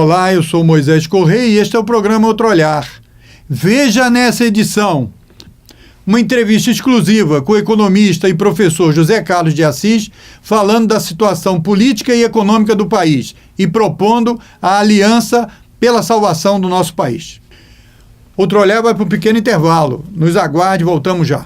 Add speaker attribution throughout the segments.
Speaker 1: Olá, eu sou Moisés Correia e este é o programa Outro Olhar. Veja nessa edição uma entrevista exclusiva com o economista e professor José Carlos de Assis, falando da situação política e econômica do país e propondo a aliança pela salvação do nosso país. Outro Olhar vai para um pequeno intervalo. Nos aguarde, voltamos já.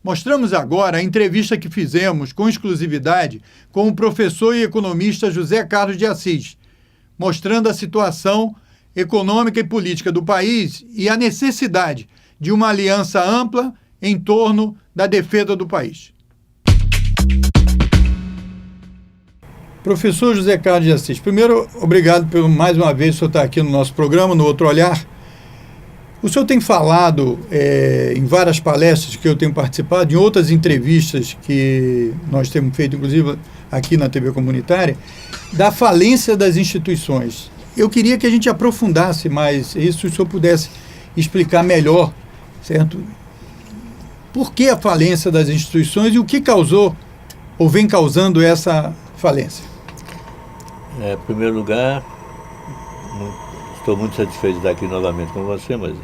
Speaker 1: Mostramos agora a entrevista que fizemos com exclusividade com o professor e economista José Carlos de Assis, mostrando a situação econômica e política do país e a necessidade de uma aliança ampla em torno da defesa do país. Professor José Carlos de Assis, primeiro, obrigado por mais uma vez o senhor estar aqui no nosso programa, no Outro Olhar. O senhor tem falado em várias palestras que eu tenho participado, em outras entrevistas que nós temos feito, inclusive aqui na TV Comunitária, da falência das instituições. Eu queria que a gente aprofundasse mais isso, se o senhor pudesse explicar melhor, certo? Por que a falência das instituições e o que causou ou vem causando essa falência?
Speaker 2: Em primeiro lugar, estou muito satisfeito de estar aqui novamente com você, Moisés,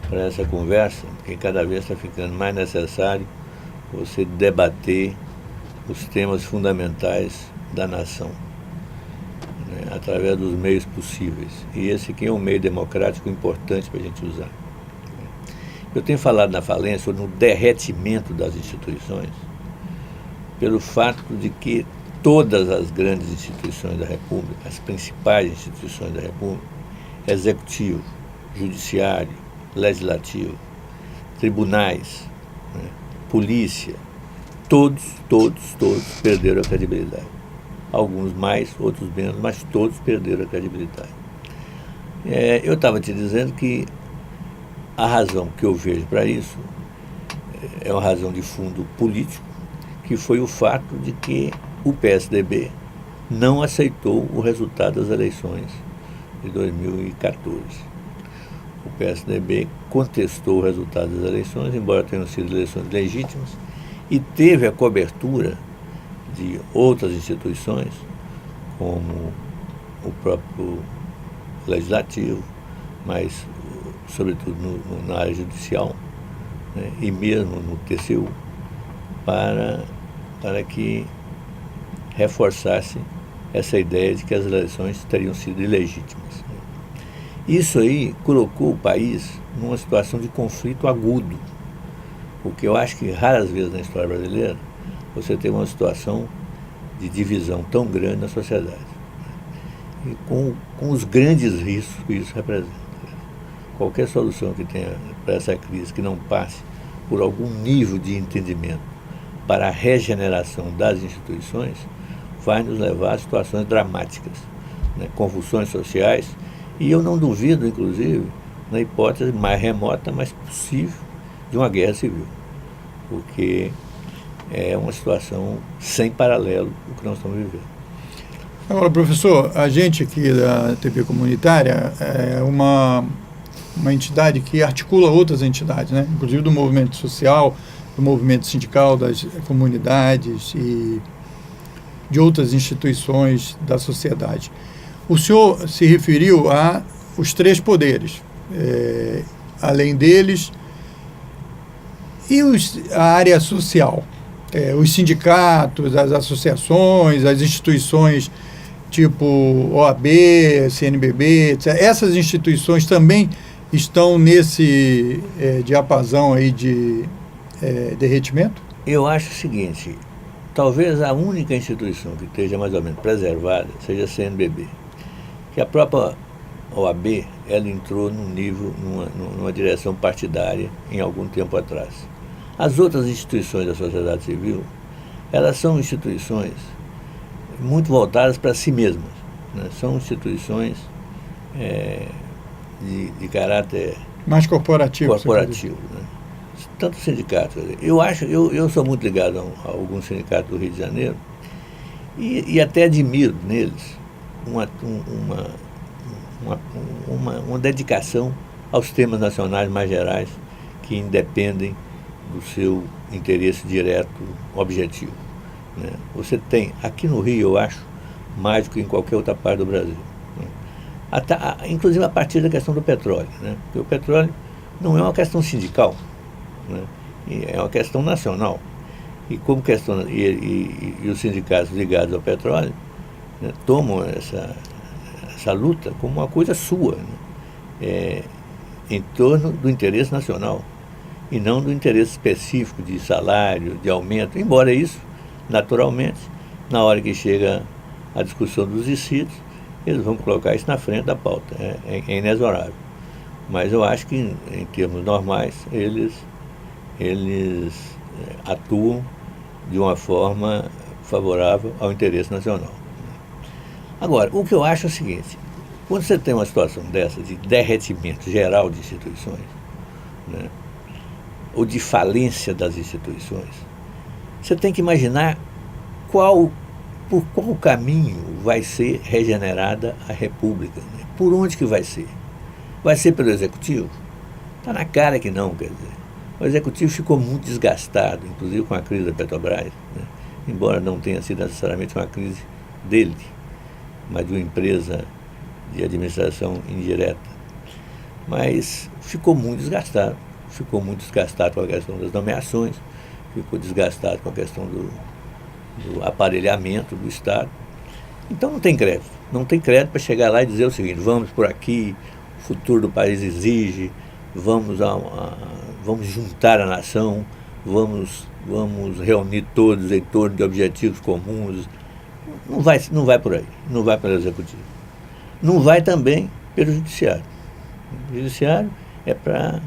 Speaker 2: para essa conversa, porque cada vez está ficando mais necessário você debater os temas fundamentais da nação, né, através dos meios possíveis. E esse aqui é um meio democrático importante para a gente usar. Eu tenho falado na falência, ou no derretimento das instituições, pelo fato de que todas as grandes instituições da República, as principais instituições da República, executivo, judiciário, legislativo, tribunais, né, polícia, todos perderam a credibilidade. Alguns mais, outros menos, mas todos perderam a credibilidade. Eu estava te dizendo que a razão que eu vejo para isso é uma razão de fundo político, que foi o fato de que o PSDB não aceitou o resultado das eleições de 2014. O PSDB contestou o resultado das eleições, embora tenham sido eleições legítimas, e teve a cobertura de outras instituições, como o próprio Legislativo, mas sobretudo na área judicial, né, e mesmo no TCU, para que reforçasse essa ideia de que as eleições teriam sido ilegítimas. Isso aí colocou o país numa situação de conflito agudo, porque eu acho que raras vezes na história brasileira você tem uma situação de divisão tão grande na sociedade, e com os grandes riscos que isso representa. Qualquer solução que tenha para essa crise que não passe por algum nível de entendimento para a regeneração das instituições vai nos levar a situações dramáticas, né, convulsões sociais, e eu não duvido, inclusive, na hipótese mais remota, mas possível, de uma guerra civil, porque é uma situação sem paralelo o que nós estamos vivendo.
Speaker 1: Agora, professor, a gente aqui da TV Comunitária é uma entidade que articula outras entidades, né? Inclusive do movimento social, do movimento sindical, das comunidades e de outras instituições da sociedade. O senhor se referiu a os três poderes, além deles, e a área social, os sindicatos, as associações, as instituições tipo OAB, CNBB, etc. Essas instituições também estão nesse diapasão aí de derretimento?
Speaker 2: Eu acho o seguinte, talvez a única instituição que esteja mais ou menos preservada seja a CNBB. Que a própria OAB, ela entrou num nível, numa direção partidária em algum tempo atrás. As outras instituições da sociedade civil, elas são instituições muito voltadas para si mesmas, né? São instituições de caráter
Speaker 1: mais corporativo.
Speaker 2: Né? Tanto sindicatos. Eu sou muito ligado a alguns sindicatos do Rio de Janeiro e até admiro neles uma dedicação aos temas nacionais mais gerais que independem do seu interesse direto, objetivo, né? Você tem, aqui no Rio, eu acho, mais do que em qualquer outra parte do Brasil, né? Inclusive a partir da questão do petróleo, né? Porque o petróleo não é uma questão sindical, né? É uma questão nacional. E como questão e os sindicatos ligados ao petróleo, né, tomam essa luta como uma coisa sua, né? Em torno do interesse nacional e não do interesse específico de salário, de aumento, embora isso, naturalmente, na hora que chega a discussão dos dissídios, eles vão colocar isso na frente da pauta, é inexorável. Mas eu acho que, em termos normais, eles atuam de uma forma favorável ao interesse nacional. Agora, o que eu acho é o seguinte: quando você tem uma situação dessa, de derretimento geral de instituições, né, ou de falência das instituições, você tem que imaginar por qual caminho vai ser regenerada a República, né? Por onde que vai ser? Vai ser pelo Executivo? Está na cara que não, quer dizer. O Executivo ficou muito desgastado, inclusive com a crise da Petrobras, né? Embora não tenha sido necessariamente uma crise dele, mas de uma empresa de administração indireta. Mas ficou muito desgastado com a questão das nomeações, ficou desgastado com a questão do aparelhamento do Estado. Então não tem crédito para chegar lá e dizer o seguinte: vamos por aqui, o futuro do país exige, vamos juntar a nação, vamos reunir todos em torno de objetivos comuns. Não vai por aí, não vai pelo Executivo. Não vai também pelo Judiciário. O Judiciário é para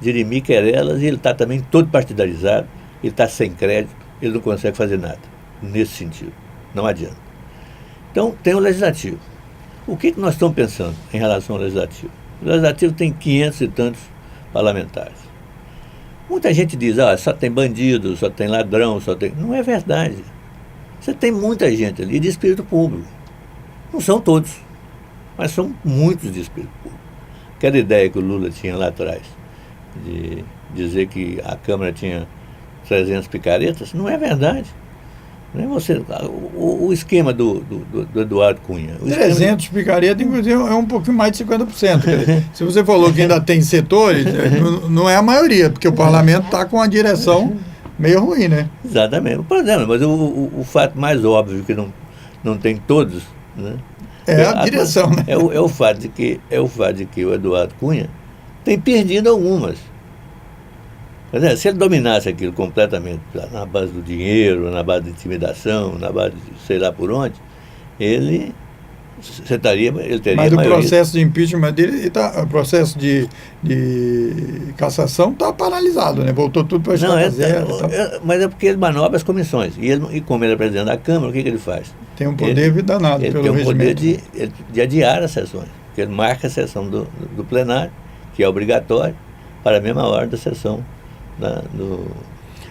Speaker 2: dirimir querelas e ele está também todo partidarizado, ele está sem crédito, ele não consegue fazer nada nesse sentido. Não adianta. Então, tem o Legislativo. O que nós estamos pensando em relação ao Legislativo? O Legislativo tem 500 e tantos parlamentares. Muita gente diz, só tem bandido, só tem ladrão, só tem... Não é verdade. Você tem muita gente ali de espírito público. Não são todos, mas são muitos de espírito público. Aquela ideia que o Lula tinha lá atrás, de dizer que a Câmara tinha 300 picaretas, não é verdade. Não é você, o esquema do Eduardo Cunha.
Speaker 1: 300 picaretas, inclusive, é um pouquinho mais de 50%. Se você falou que ainda tem setores, não é a maioria, porque o parlamento está com a direção meio ruim, né?
Speaker 2: Exatamente. Por exemplo, mas o fato mais óbvio que não tem todos, né?
Speaker 1: É a direção, né?
Speaker 2: É o fato de que o Eduardo Cunha tem perdido algumas. Se ele dominasse aquilo completamente na base do dinheiro, na base de intimidação, na base de sei lá por onde, ele teria
Speaker 1: mas o
Speaker 2: maioria.
Speaker 1: Processo de impeachment dele, o processo de cassação está paralisado, né? Voltou tudo para a estaca zero.
Speaker 2: Mas é porque ele manobra as comissões. E como ele é presidente da Câmara, o que ele faz?
Speaker 1: Tem um poder danado pelo regimento.
Speaker 2: Ele tem um poder de adiar as sessões. Porque ele marca a sessão do plenário, que é obrigatório, para a mesma hora da sessão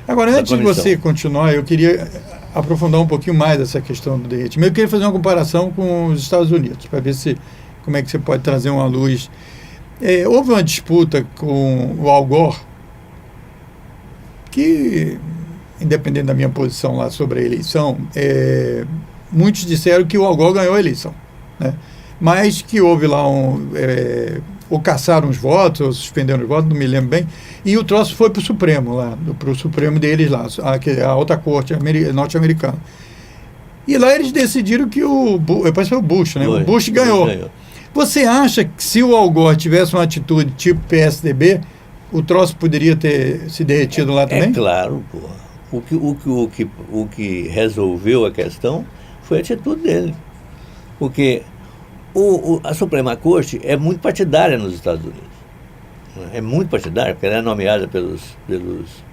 Speaker 1: Agora, antes de você continuar, eu queria aprofundar um pouquinho mais essa questão do derretimento. Eu queria fazer uma comparação com os Estados Unidos, para ver como é que você pode trazer uma luz. Houve uma disputa com o Al Gore, que, independente da minha posição lá sobre a eleição, muitos disseram que o Al Gore ganhou a eleição, né? Mas que houve lá ou caçaram os votos, ou suspenderam os votos, não me lembro bem, e o troço foi para o Supremo, para o Supremo deles lá, a alta corte norte-americana. E lá eles decidiram que parece que foi o Bush, né? O Bush ganhou. Você acha que se o Al Gore tivesse uma atitude tipo PSDB, o troço poderia ter se derretido lá também?
Speaker 2: É claro, pô. o que resolveu a questão foi a atitude dele. Porque a Suprema Corte é muito partidária nos Estados Unidos. É muito partidária, porque ela é nomeada pelos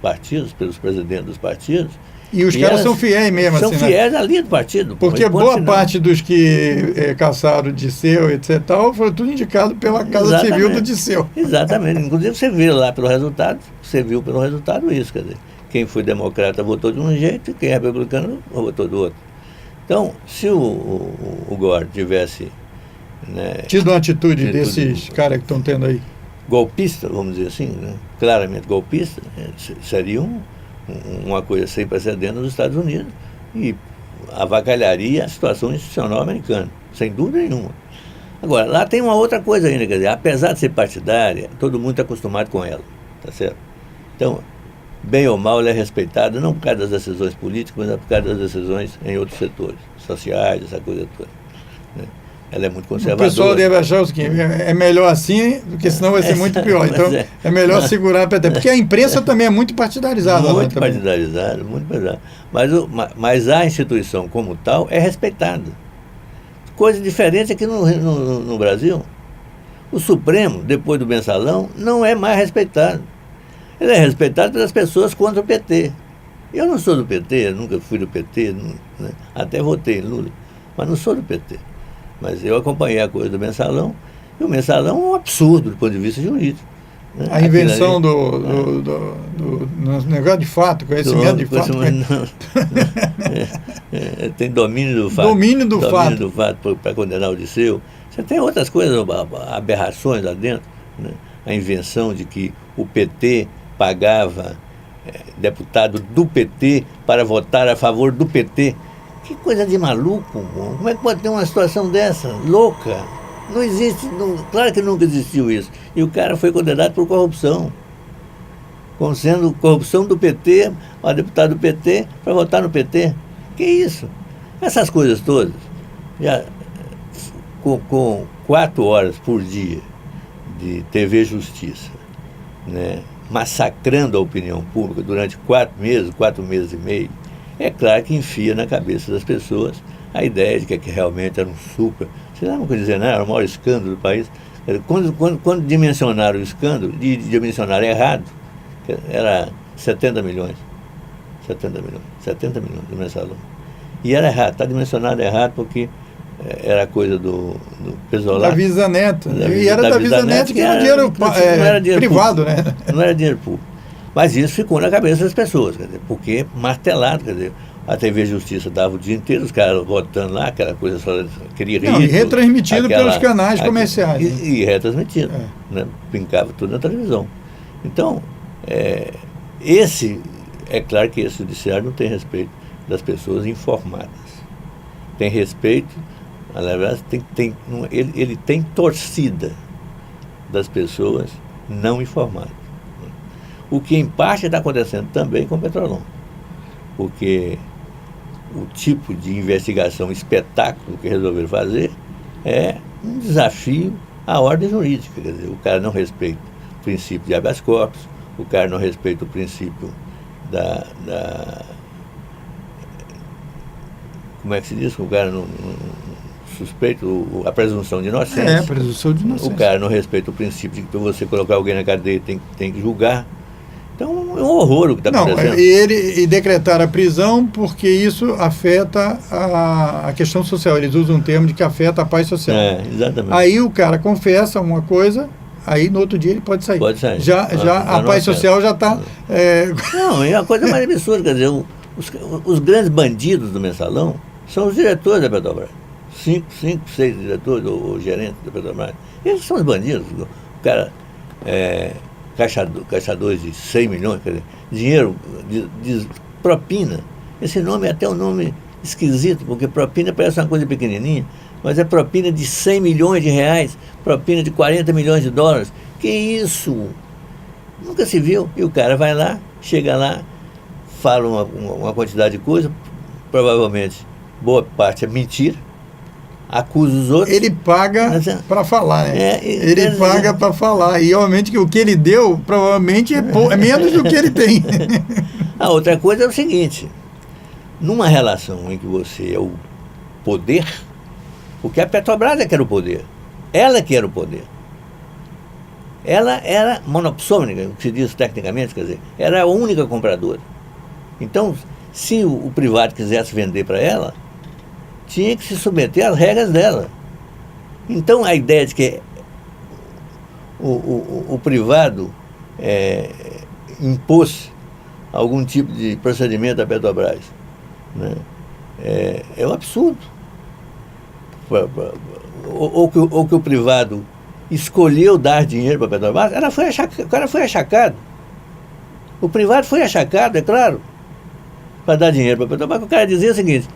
Speaker 2: partidos, pelos presidentes dos partidos.
Speaker 1: E os caras são fiéis mesmo,
Speaker 2: são
Speaker 1: assim,
Speaker 2: fiéis
Speaker 1: né?
Speaker 2: à linha do partido.
Speaker 1: Porque boa parte dos que caçaram o Disseu, etc., foram tudo indicado pela Casa Civil do Disseu.
Speaker 2: Exatamente. Inclusive você vê lá pelo resultado, isso, quer dizer, quem foi democrata votou de um jeito e quem é republicano votou do outro. Então, se o Gore tivesse, né,
Speaker 1: tido uma atitude desses caras que estão tendo aí,
Speaker 2: golpista, vamos dizer assim, né, claramente golpista, seria uma coisa sem precedentes nos Estados Unidos e avacalharia a situação institucional americana, sem dúvida nenhuma. Agora, lá tem uma outra coisa ainda, quer dizer, apesar de ser partidária, todo mundo está acostumado com ela, tá certo? Então, bem ou mal, ela é respeitada, não por causa das decisões políticas, mas por causa das decisões em outros setores, sociais, essa coisa toda, né? Ela é muito conservadora.
Speaker 1: O pessoal deve achar o seguinte, é melhor assim, porque senão vai ser muito pior. Então, é melhor segurar a PT. Porque a imprensa também é muito partidarizada.
Speaker 2: Muito partidarizada, muito partidarizada. Mas a instituição como tal é respeitada. Coisa diferente aqui no Brasil. O Supremo, depois do Mensalão, não é mais respeitado. Ele é respeitado pelas pessoas contra o PT. Eu não sou do PT, nunca fui do PT, né? Até votei em Lula, mas não sou do PT. Mas eu acompanhei a coisa do Mensalão, e o Mensalão é um absurdo do ponto de vista jurídico, né?
Speaker 1: A invenção do negócio de fato, conhecimento de fato.
Speaker 2: Tem domínio do fato.
Speaker 1: Domínio do
Speaker 2: fato para condenar o Disseu. Você tem outras coisas, aberrações lá dentro, né? A invenção de que o PT pagava deputado do PT para votar a favor do PT. Que coisa de maluco, como é que pode ter uma situação dessa? Louca. Não existe, claro que nunca existiu isso. E o cara foi condenado por corrupção. Como sendo corrupção do PT, o deputado do PT, para votar no PT. Que isso? Essas coisas todas, já com 4 horas por dia de TV Justiça, né, massacrando a opinião pública durante 4 meses e meio, é claro que enfia na cabeça das pessoas a ideia de que realmente era um super... Sei lá, não quer dizer nada, era o maior escândalo do país. Quando dimensionaram o escândalo, dimensionaram errado, era 70 milhões do Mensalão. E era errado, está dimensionado errado porque era coisa do Pesolá.
Speaker 1: Da Visa Neto. E era da Visa Neto que era dinheiro privado,
Speaker 2: público,
Speaker 1: né?
Speaker 2: Não era dinheiro público. Mas isso ficou na cabeça das pessoas, quer dizer, porque martelado, quer dizer, a TV Justiça dava o dia inteiro, os caras votando lá, aquela coisa só queria rir.
Speaker 1: E retransmitido pelos canais comerciais.
Speaker 2: E retransmitido, né? Brincava tudo na televisão. Então, é claro que esse judiciário não tem respeito das pessoas informadas. Tem respeito, na verdade, ele tem torcida das pessoas não informadas. O que em parte está acontecendo também com o Petrolão. Porque o tipo de investigação espetáculo que resolveram fazer é um desafio à ordem jurídica. Quer dizer, o cara não respeita o princípio de habeas corpus, o cara não respeita o princípio como é que se diz? O cara não suspeito, a presunção de inocência.
Speaker 1: A presunção de inocência.
Speaker 2: O cara não respeita o princípio de que para você colocar alguém na cadeia tem que julgar. Então é um horror o que está acontecendo.
Speaker 1: E decretar a prisão porque isso afeta a questão social. Eles usam um termo de que afeta a paz social.
Speaker 2: Exatamente.
Speaker 1: Aí o cara confessa uma coisa, aí no outro dia ele pode sair.
Speaker 2: Pode sair.
Speaker 1: Já a paz social já está...
Speaker 2: Não, é uma coisa mais absurda. Quer dizer, os grandes bandidos do Mensalão são os diretores da Petrobras. 5, 6 diretores ou gerentes da Petrobras. Eles são os bandidos. O cara... caçadores de 100 milhões, quer dizer, dinheiro de propina. Esse nome é até um nome esquisito, porque propina parece uma coisa pequenininha, mas é propina de 100 milhões de reais, propina de 40 milhões de dólares. Que isso? Nunca se viu. E o cara vai lá, chega lá, fala uma quantidade de coisa, provavelmente boa parte é mentira, acusa os outros.
Speaker 1: Ele paga para falar, né? Ele paga para falar. E, obviamente, que o que ele deu, provavelmente, é menos do que ele tem.
Speaker 2: A outra coisa é o seguinte, numa relação em que você é o poder, porque a Petrobras é que era o poder, ela que era o poder. Ela era monopsônica, o que se diz tecnicamente, quer dizer, era a única compradora. Então, se o privado quisesse vender para ela, tinha que se submeter às regras dela. Então, a ideia de que o privado impôs algum tipo de procedimento à Petrobras, né, é um absurdo. Ou que o privado escolheu dar dinheiro para a Petrobras, o cara foi achacado. O privado foi achacado, é claro, para dar dinheiro para a Petrobras. O cara dizia o seguinte,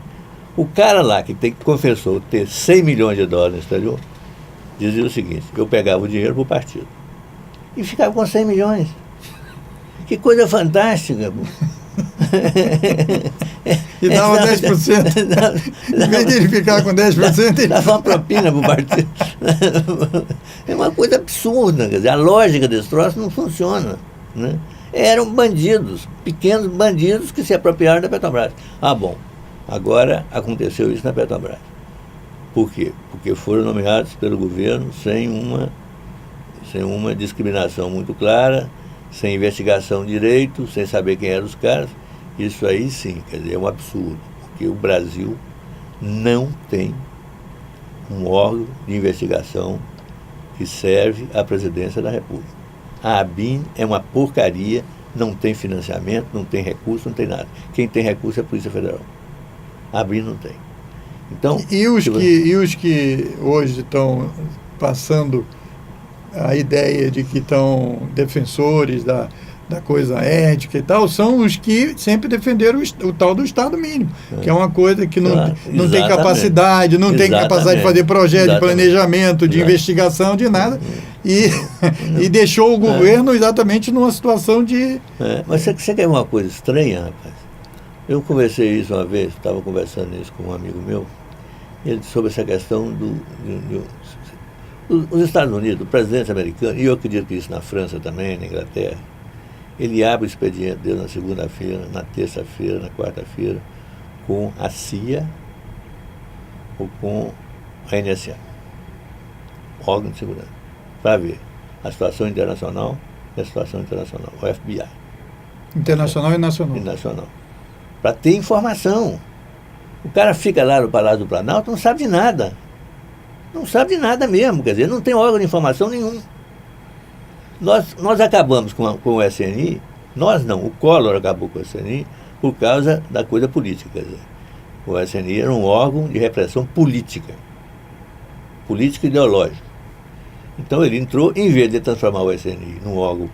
Speaker 2: o cara lá que confessou ter 100 milhões de dólares no exterior, dizia o seguinte, eu pegava o dinheiro para o partido e ficava com 100 milhões. Que coisa fantástica.
Speaker 1: E dava 10%. Em vez de ele ficar com 10%, ele
Speaker 2: dava uma propina para o partido. É uma coisa absurda, quer dizer, a lógica desse troço não funciona, né? Eram bandidos, pequenos bandidos que se apropriaram da Petrobras. Ah, bom, agora aconteceu isso na Petrobras. Por quê? Porque foram nomeados pelo governo sem uma discriminação muito clara, sem investigação direito, sem saber quem eram os caras. Isso aí sim, quer dizer, é um absurdo, porque o Brasil não tem um órgão de investigação que serve à presidência da República. A ABIN é uma porcaria, não tem financiamento, não tem recurso, não tem nada. Quem tem recurso é a Polícia Federal. A ABIN não tem. Então,
Speaker 1: e os que hoje estão passando a ideia de que estão defensores da coisa ética e tal, são os que sempre defenderam o tal do Estado mínimo, que é uma coisa que não tem capacidade, não tem capacidade de fazer projeto de planejamento, de investigação, de nada, e deixou o governo exatamente numa situação de...
Speaker 2: Mas você quer uma coisa estranha, rapaz? Eu conversei isso uma vez, estava conversando isso com um amigo meu, ele sobre essa questão os Estados Unidos, o presidente americano, e eu acredito que isso na França também, na Inglaterra, ele abre o expediente dele na segunda-feira, na terça-feira, na quarta-feira, com a CIA ou com a NSA, órgão de segurança, para ver a situação internacional e a situação internacional, o FBI.
Speaker 1: Internacional e nacional.
Speaker 2: E nacional. Para ter informação. O cara fica lá no Palácio do Planalto, não sabe de nada. Não sabe de nada mesmo, quer dizer, não tem órgão de informação nenhum. Nós acabamos com o SNI, nós não, o Collor acabou com o SNI por causa da coisa política, quer dizer. O SNI era um órgão de repressão política e ideológica. Então ele entrou, em vez de transformar o SNI num órgão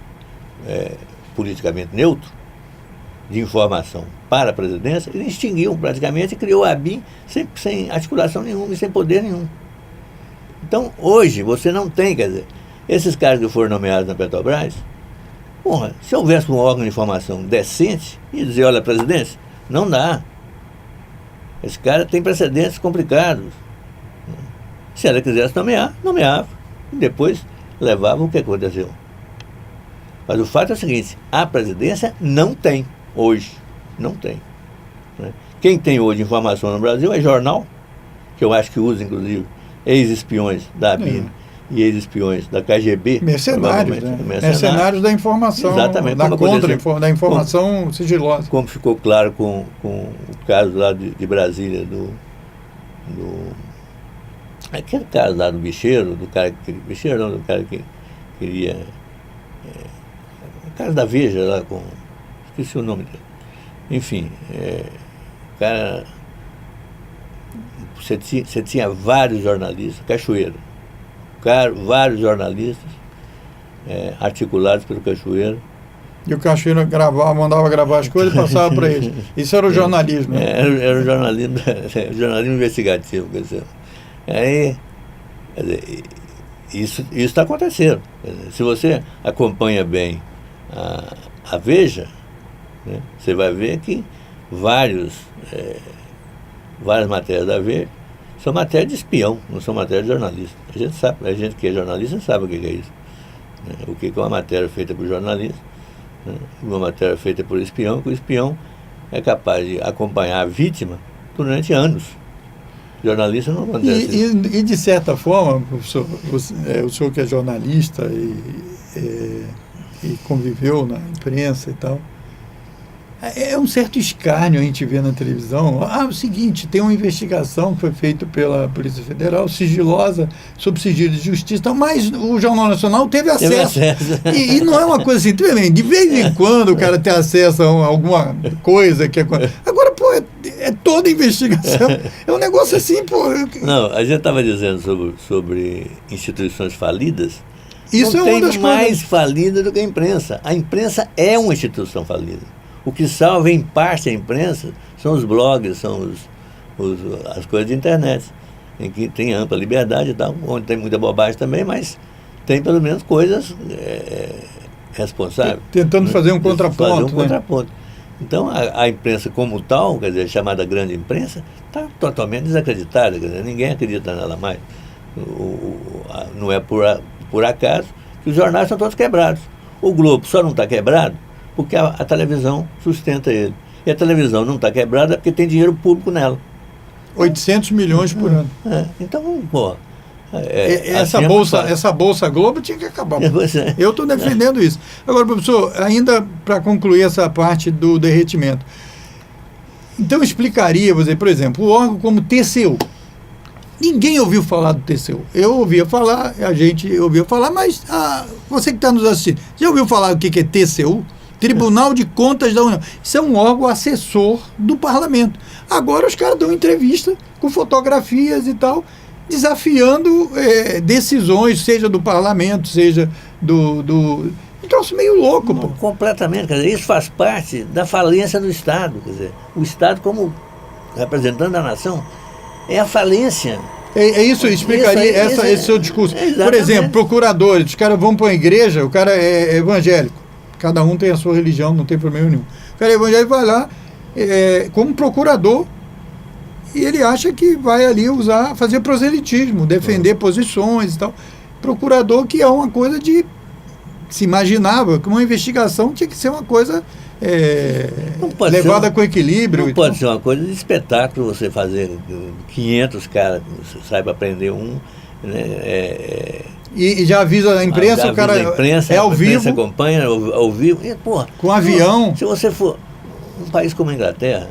Speaker 2: politicamente neutro, de informação para a presidência, ele extinguiu praticamente e criou a ABIN sem articulação nenhuma e sem poder nenhum. Então, hoje, você não tem, quer dizer, esses caras que foram nomeados na Petrobras, porra, se houvesse um órgão de informação decente, ia dizer, olha, presidência, não dá. Esse cara tem precedentes complicados. Se ela quisesse nomear, nomeava. E depois levava o que aconteceu. Mas o fato é o seguinte, a presidência não tem, hoje. Não tem. Né? Quem tem hoje informação no Brasil é jornal, que eu acho que usa, inclusive, ex-espiões da ABIN e ex-espiões da KGB.
Speaker 1: Mercenários, né? Mercenários da informação.
Speaker 2: Exatamente.
Speaker 1: Da informação sigilosa.
Speaker 2: Como ficou claro com o caso lá de Brasília, aquele caso lá do bicheiro, do cara que queria... o caso da Veja lá com... esqueci o nome dele. Enfim, o cara... Você tinha vários jornalistas, Cachoeira, vários jornalistas articulados pelo Cachoeira.
Speaker 1: E o Cachoeira mandava gravar as coisas e passava para eles. Isso era o jornalismo.
Speaker 2: Era o jornalismo investigativo, quer dizer. Aí, quer dizer, isso está acontecendo. Quer dizer, se você acompanha bem a Veja, né, você vai ver que várias matérias da Veja são matérias de espião, não são matérias de jornalista. A gente que é jornalista sabe o que é isso. Né? O que é uma matéria feita por jornalista, né? Uma matéria feita por espião, que o espião é capaz de acompanhar a vítima durante anos. O jornalista não acontece isso.
Speaker 1: E de certa forma, professor, o senhor que é jornalista e conviveu na imprensa e tal, é um certo escárnio a gente ver na televisão. O seguinte, tem uma investigação que foi feita pela Polícia Federal, sigilosa, sob sigilo de justiça, tal, mas o Jornal Nacional teve acesso. E não é uma coisa assim, também, de vez em quando o cara tem acesso a alguma coisa que acontece. Agora, pô, é toda investigação. É um negócio assim, pô.
Speaker 2: Não, a gente estava dizendo sobre instituições falidas.
Speaker 1: Isso
Speaker 2: não
Speaker 1: é uma
Speaker 2: tem
Speaker 1: das
Speaker 2: mais
Speaker 1: coisas.
Speaker 2: falida do que a imprensa. A imprensa é uma instituição falida. O que salva, em parte, a imprensa são os blogs, são as coisas de internet, em que tem ampla liberdade e tal, onde tem muita bobagem também, mas tem pelo menos coisas responsáveis.
Speaker 1: Tentando fazer um contraponto.
Speaker 2: Fazer um
Speaker 1: né?
Speaker 2: contraponto. Então, a imprensa como tal, quer dizer, chamada grande imprensa, está totalmente desacreditada, quer dizer, ninguém acredita nela mais. Não é por acaso que os jornais estão todos quebrados. O Globo só não está quebrado porque a televisão sustenta ele. E a televisão não está quebrada porque tem dinheiro público nela.
Speaker 1: 800 milhões por ano.
Speaker 2: Então, pô...
Speaker 1: essa bolsa Globo tinha que acabar. Eu estou defendendo isso. Agora, professor, ainda para concluir essa parte do derretimento. Então, explicaria, você, por exemplo, o órgão como TCU. Ninguém ouviu falar do TCU. Eu ouvia falar, a gente ouvia falar, mas você que está nos assistindo, já ouviu falar o que é TCU? Tribunal de Contas da União. Isso é um órgão assessor do parlamento. Agora os caras dão entrevista com fotografias e tal, desafiando decisões, seja do parlamento, seja do... Um troço meio louco, pô.
Speaker 2: Completamente. Quer dizer, isso faz parte da falência do Estado. Quer dizer, o Estado, como representante da nação, é a falência.
Speaker 1: É isso, eu explicaria esse seu discurso. Por exemplo, procuradores, os caras vão para uma igreja, o cara é evangélico. Cada um tem a sua religião, não tem problema nenhum. O cara evangélico vai lá como procurador e ele acha que vai ali fazer proselitismo, defender posições e tal. Procurador, que é uma coisa de... Se imaginava que uma investigação tinha que ser uma coisa levada com equilíbrio.
Speaker 2: Não pode ser uma coisa de espetáculo você fazer 500 caras, você sai para prender um... Né,
Speaker 1: E já avisa a imprensa, o cara
Speaker 2: a imprensa,
Speaker 1: ao vivo.
Speaker 2: A imprensa acompanha ao vivo. E, porra,
Speaker 1: com avião.
Speaker 2: Se você for um país como a Inglaterra,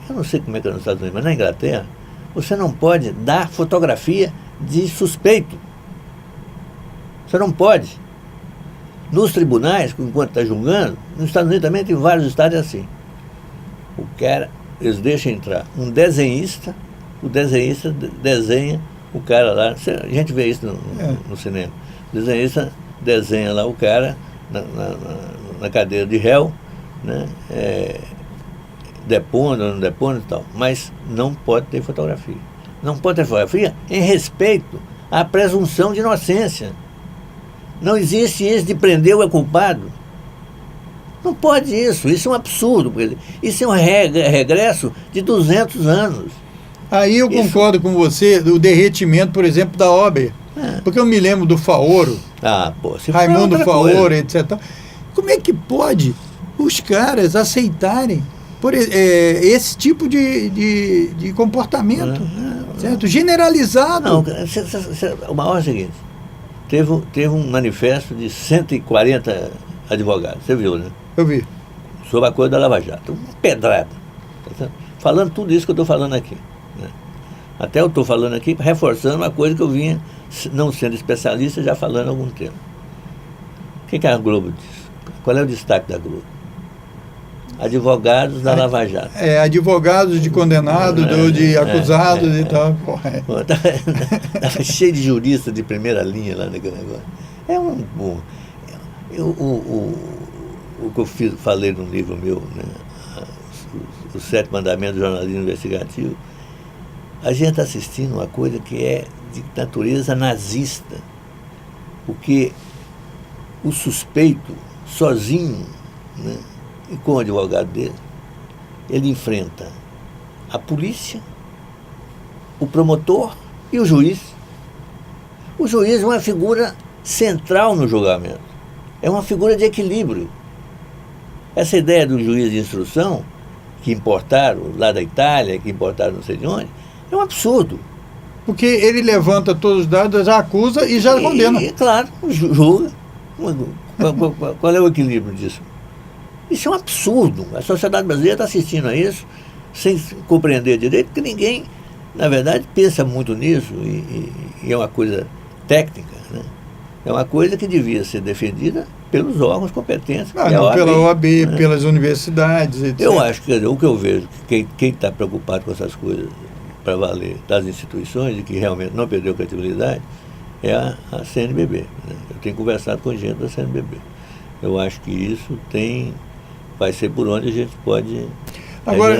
Speaker 2: eu não sei como é que é nos Estados Unidos, mas na Inglaterra, você não pode dar fotografia de suspeito. Você não pode. Nos tribunais, enquanto está julgando, nos Estados Unidos também tem vários estados assim. O cara, eles deixam entrar um desenhista, o desenhista desenha o cara lá, a gente vê isso no cinema. O desenhista desenha lá o cara na cadeira de réu, né? Depondo ou não depondo e tal, mas não pode ter fotografia. Não pode ter fotografia em respeito à presunção de inocência. Não existe isso de prender o culpado. Não pode isso é um absurdo. Isso é um regresso de 200 anos.
Speaker 1: Aí eu concordo com você do derretimento, por exemplo, da obra. Porque eu me lembro do Faoro, Raimundo Faoro, etc. Como é que pode os caras aceitarem esse tipo de comportamento, certo? Generalizado?
Speaker 2: Não, o maior é o seguinte, teve um manifesto de 140 advogados, você viu, né?
Speaker 1: Eu vi.
Speaker 2: Sobre a coisa da Lava Jato, uma pedrada. Falando tudo isso que eu estou falando aqui. Né? Até eu estou falando aqui, reforçando uma coisa que eu vinha, não sendo especialista, já falando há algum tempo. O que a Globo diz? Qual é o destaque da Globo? Advogados da Lava Jato.
Speaker 1: Advogados de condenados, de acusados e tal.
Speaker 2: Tá cheio de juristas de primeira linha lá naquele negócio. O que eu falei num livro meu, né? Os 7 Mandamentos do Jornalismo Investigativo, a gente está assistindo uma coisa que é de natureza nazista. Porque o suspeito, sozinho, né? E com o advogado dele, ele enfrenta a polícia, o promotor e o juiz. O juiz é uma figura central no julgamento. É uma figura de equilíbrio. Essa ideia do juiz de instrução, que importaram lá da Itália, que importaram não sei de onde, é um absurdo.
Speaker 1: Porque ele levanta todos os dados, já acusa e já condena.
Speaker 2: E claro, julga. Qual é o equilíbrio disso? Isso é um absurdo. A sociedade brasileira está assistindo a isso sem compreender direito, porque ninguém, na verdade, pensa muito nisso e é uma coisa técnica, né? É uma coisa que devia ser defendida pelos órgãos competentes.
Speaker 1: Não, pela OAB, né? Pelas universidades, etc.
Speaker 2: Eu acho que o que eu vejo, quem está preocupado com essas coisas para valer das instituições e que realmente não perdeu credibilidade é a CNBB. Né? Eu tenho conversado com gente da CNBB. Eu acho que isso vai ser por onde a gente pode...
Speaker 1: Agora,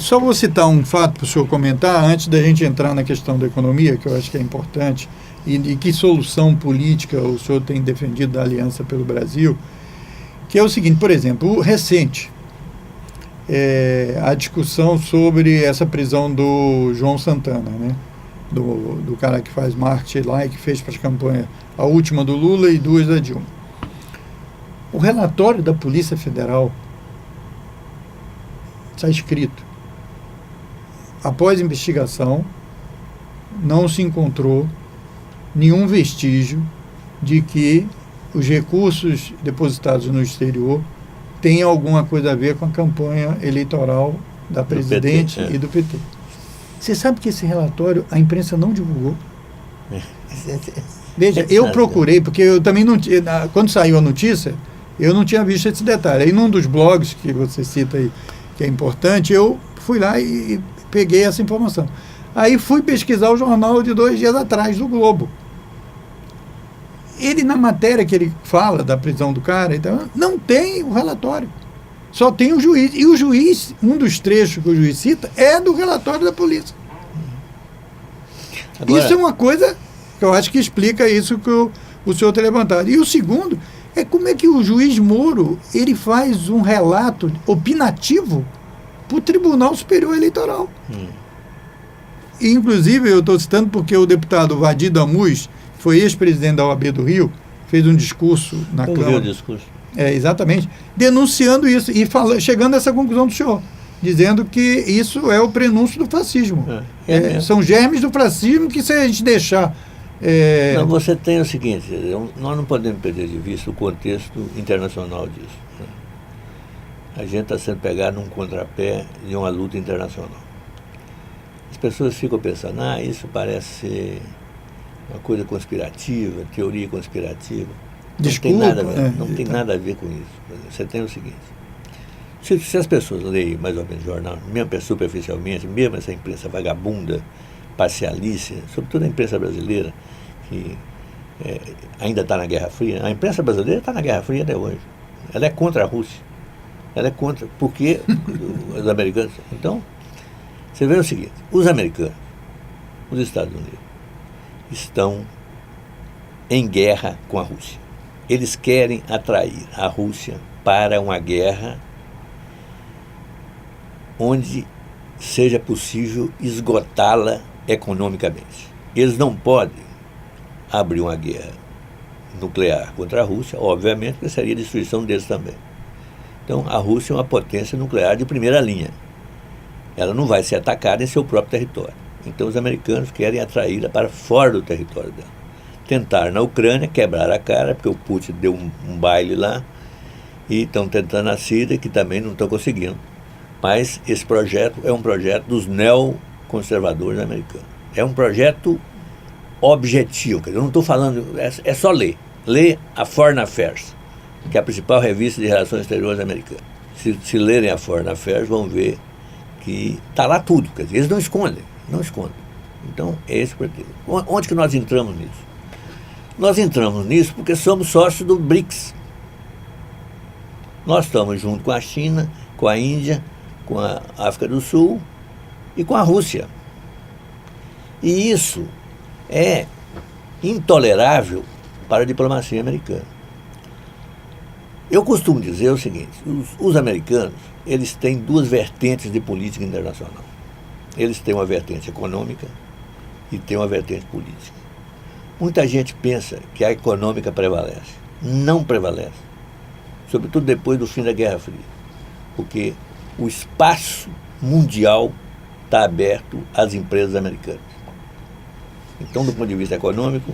Speaker 1: só vou citar um fato para o senhor comentar, antes da gente entrar na questão da economia, que eu acho que é importante, e que solução política o senhor tem defendido da Aliança pelo Brasil, que é o seguinte, por exemplo, recente, a discussão sobre essa prisão do João Santana, né? Do cara que faz marketing lá e que fez para as campanhas, a última do Lula e 2 da Dilma. O relatório da Polícia Federal está escrito: após investigação, não se encontrou nenhum vestígio de que os recursos depositados no exterior têm alguma coisa a ver com a campanha eleitoral da presidente e do PT. Você sabe que esse relatório a imprensa não divulgou? Veja, eu procurei, porque eu também não tinha, quando saiu a notícia, eu não tinha visto esse detalhe. Aí num dos blogs que você cita aí, que é importante, eu fui lá e peguei essa informação. Aí fui pesquisar o jornal de 2 dias atrás, do Globo. Ele, na matéria que ele fala da prisão do cara, então, não tem o relatório. Só tem o juiz. E o juiz, um dos trechos que o juiz cita, é do relatório da polícia. Agora, isso é uma coisa que eu acho que explica isso que o senhor tem levantado. E o segundo é como é que o juiz Moro ele faz um relato opinativo para o Tribunal Superior Eleitoral. E, inclusive, eu estou citando porque o deputado Vadir Damus, foi ex-presidente da OAB do Rio, fez um discurso na Câmara.
Speaker 2: Ouviu o discurso?
Speaker 1: Exatamente, denunciando isso e chegando a essa conclusão do senhor, dizendo que isso é o prenúncio do fascismo. São germes do fascismo que, se a gente deixar...
Speaker 2: Não, você tem o seguinte, nós não podemos perder de vista o contexto internacional disso. Né? A gente está sendo pegado num contrapé de uma luta internacional. As pessoas ficam pensando, isso parece ser uma coisa conspirativa, teoria conspirativa.
Speaker 1: Desculpa,
Speaker 2: não tem nada a ver com isso. Você tem o seguinte, se as pessoas leem mais ou menos jornal, mesmo superficialmente, mesmo essa imprensa vagabunda, parcialícia, sobretudo a imprensa brasileira, que ainda está na Guerra Fria, a imprensa brasileira está na Guerra Fria até hoje. Ela é contra a Rússia. Ela é contra, porque os americanos... Então, você vê o seguinte, os americanos, os Estados Unidos, estão em guerra com a Rússia. Eles querem atrair a Rússia para uma guerra onde seja possível esgotá-la economicamente. Eles não podem abrir uma guerra nuclear contra a Rússia, obviamente, porque seria a destruição deles também. Então, a Rússia é uma potência nuclear de primeira linha. Ela não vai ser atacada em seu próprio território. Então, os americanos querem atraí-la para fora do território dela. Tentaram na Ucrânia quebrar a cara, porque o Putin deu um baile lá, e estão tentando na Síria, que também não estão conseguindo. Mas esse projeto é um projeto dos neoconservadores americanos. É um projeto objetivo. Eu não estou falando, é só ler. Ler a Foreign Affairs, que é a principal revista de relações exteriores americana. Se lerem a Foreign Affairs, vão ver que está lá tudo. Quer dizer, eles não escondem. Então, é esse o pretexto. Onde que nós entramos nisso? Nós entramos nisso porque somos sócios do BRICS. Nós estamos junto com a China, com a Índia, com a África do Sul e com a Rússia. E isso é intolerável para a diplomacia americana. Eu costumo dizer o seguinte, os americanos, eles têm 2 vertentes de política internacional. Eles têm uma vertente econômica e têm uma vertente política. Muita gente pensa que a econômica prevalece. Não prevalece. sobretudo depois do fim da Guerra Fria, porque o espaço mundial está aberto às empresas americanas. Então, do ponto de vista econômico,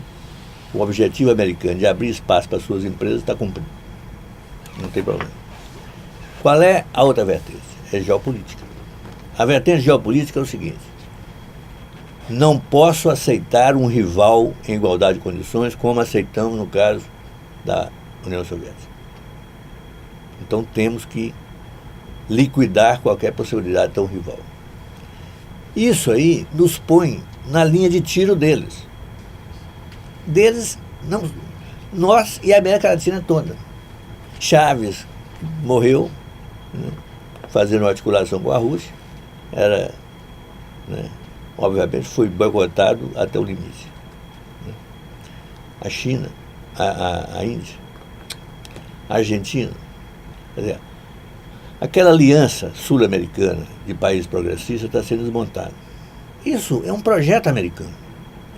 Speaker 2: o objetivo americano de abrir espaço para suas empresas está cumprido. Não tem problema. Qual é a outra vertente? É geopolítica. A vertente geopolítica é o seguinte: não posso aceitar um rival em igualdade de condições como aceitamos no caso da União Soviética. Então temos que liquidar qualquer possibilidade de ter um rival. Isso aí nos põe na linha de tiro deles. Não, nós e a América Latina toda. Chaves morreu, né, fazendo articulação com a Rússia, era, né, obviamente foi boicotado até o limite. Né. A China, a Índia, a Argentina, quer dizer, aquela aliança sul-americana de países progressistas está sendo desmontada. Isso é um projeto americano.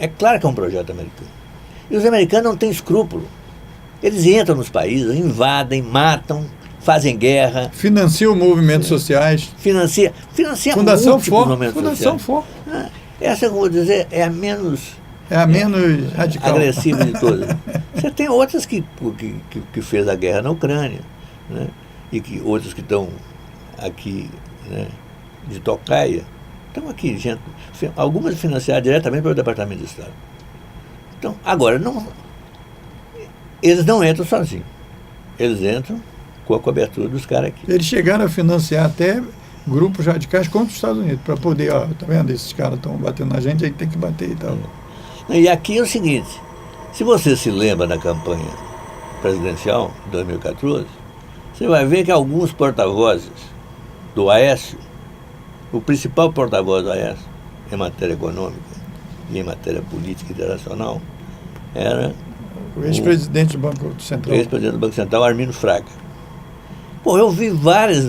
Speaker 2: É claro que é um projeto americano. E os americanos não têm escrúpulo. Eles entram nos países, invadem, matam, fazem guerra.
Speaker 1: Financiam movimentos sociais.
Speaker 2: Financia
Speaker 1: Fundação
Speaker 2: múltiplos
Speaker 1: For.
Speaker 2: movimentos
Speaker 1: Fundação
Speaker 2: sociais.
Speaker 1: For.
Speaker 2: Essa, eu vou dizer, é a menos
Speaker 1: radical.
Speaker 2: agressiva de todas. Você tem outras que fez a guerra na Ucrânia, né? E que outros que estão aqui, né, de tocaia, estão aqui, gente, algumas financiadas diretamente pelo Departamento de Estado. Então, agora, eles não entram sozinhos. Eles entram com a cobertura dos caras aqui.
Speaker 1: Eles chegaram a financiar até grupos radicais contra os Estados Unidos, para poder, ó, tá vendo? Esses caras estão batendo na gente, aí tem que bater e tal.
Speaker 2: E aqui é o seguinte: se você se lembra da campanha presidencial de 2014, você vai ver que alguns porta-vozes do Aécio, o principal porta-voz do Aécio em matéria econômica e em matéria política internacional, era
Speaker 1: o ex-presidente do Banco Central.
Speaker 2: O ex-presidente do Banco Central, Arminio Fraga. Pô, eu vi várias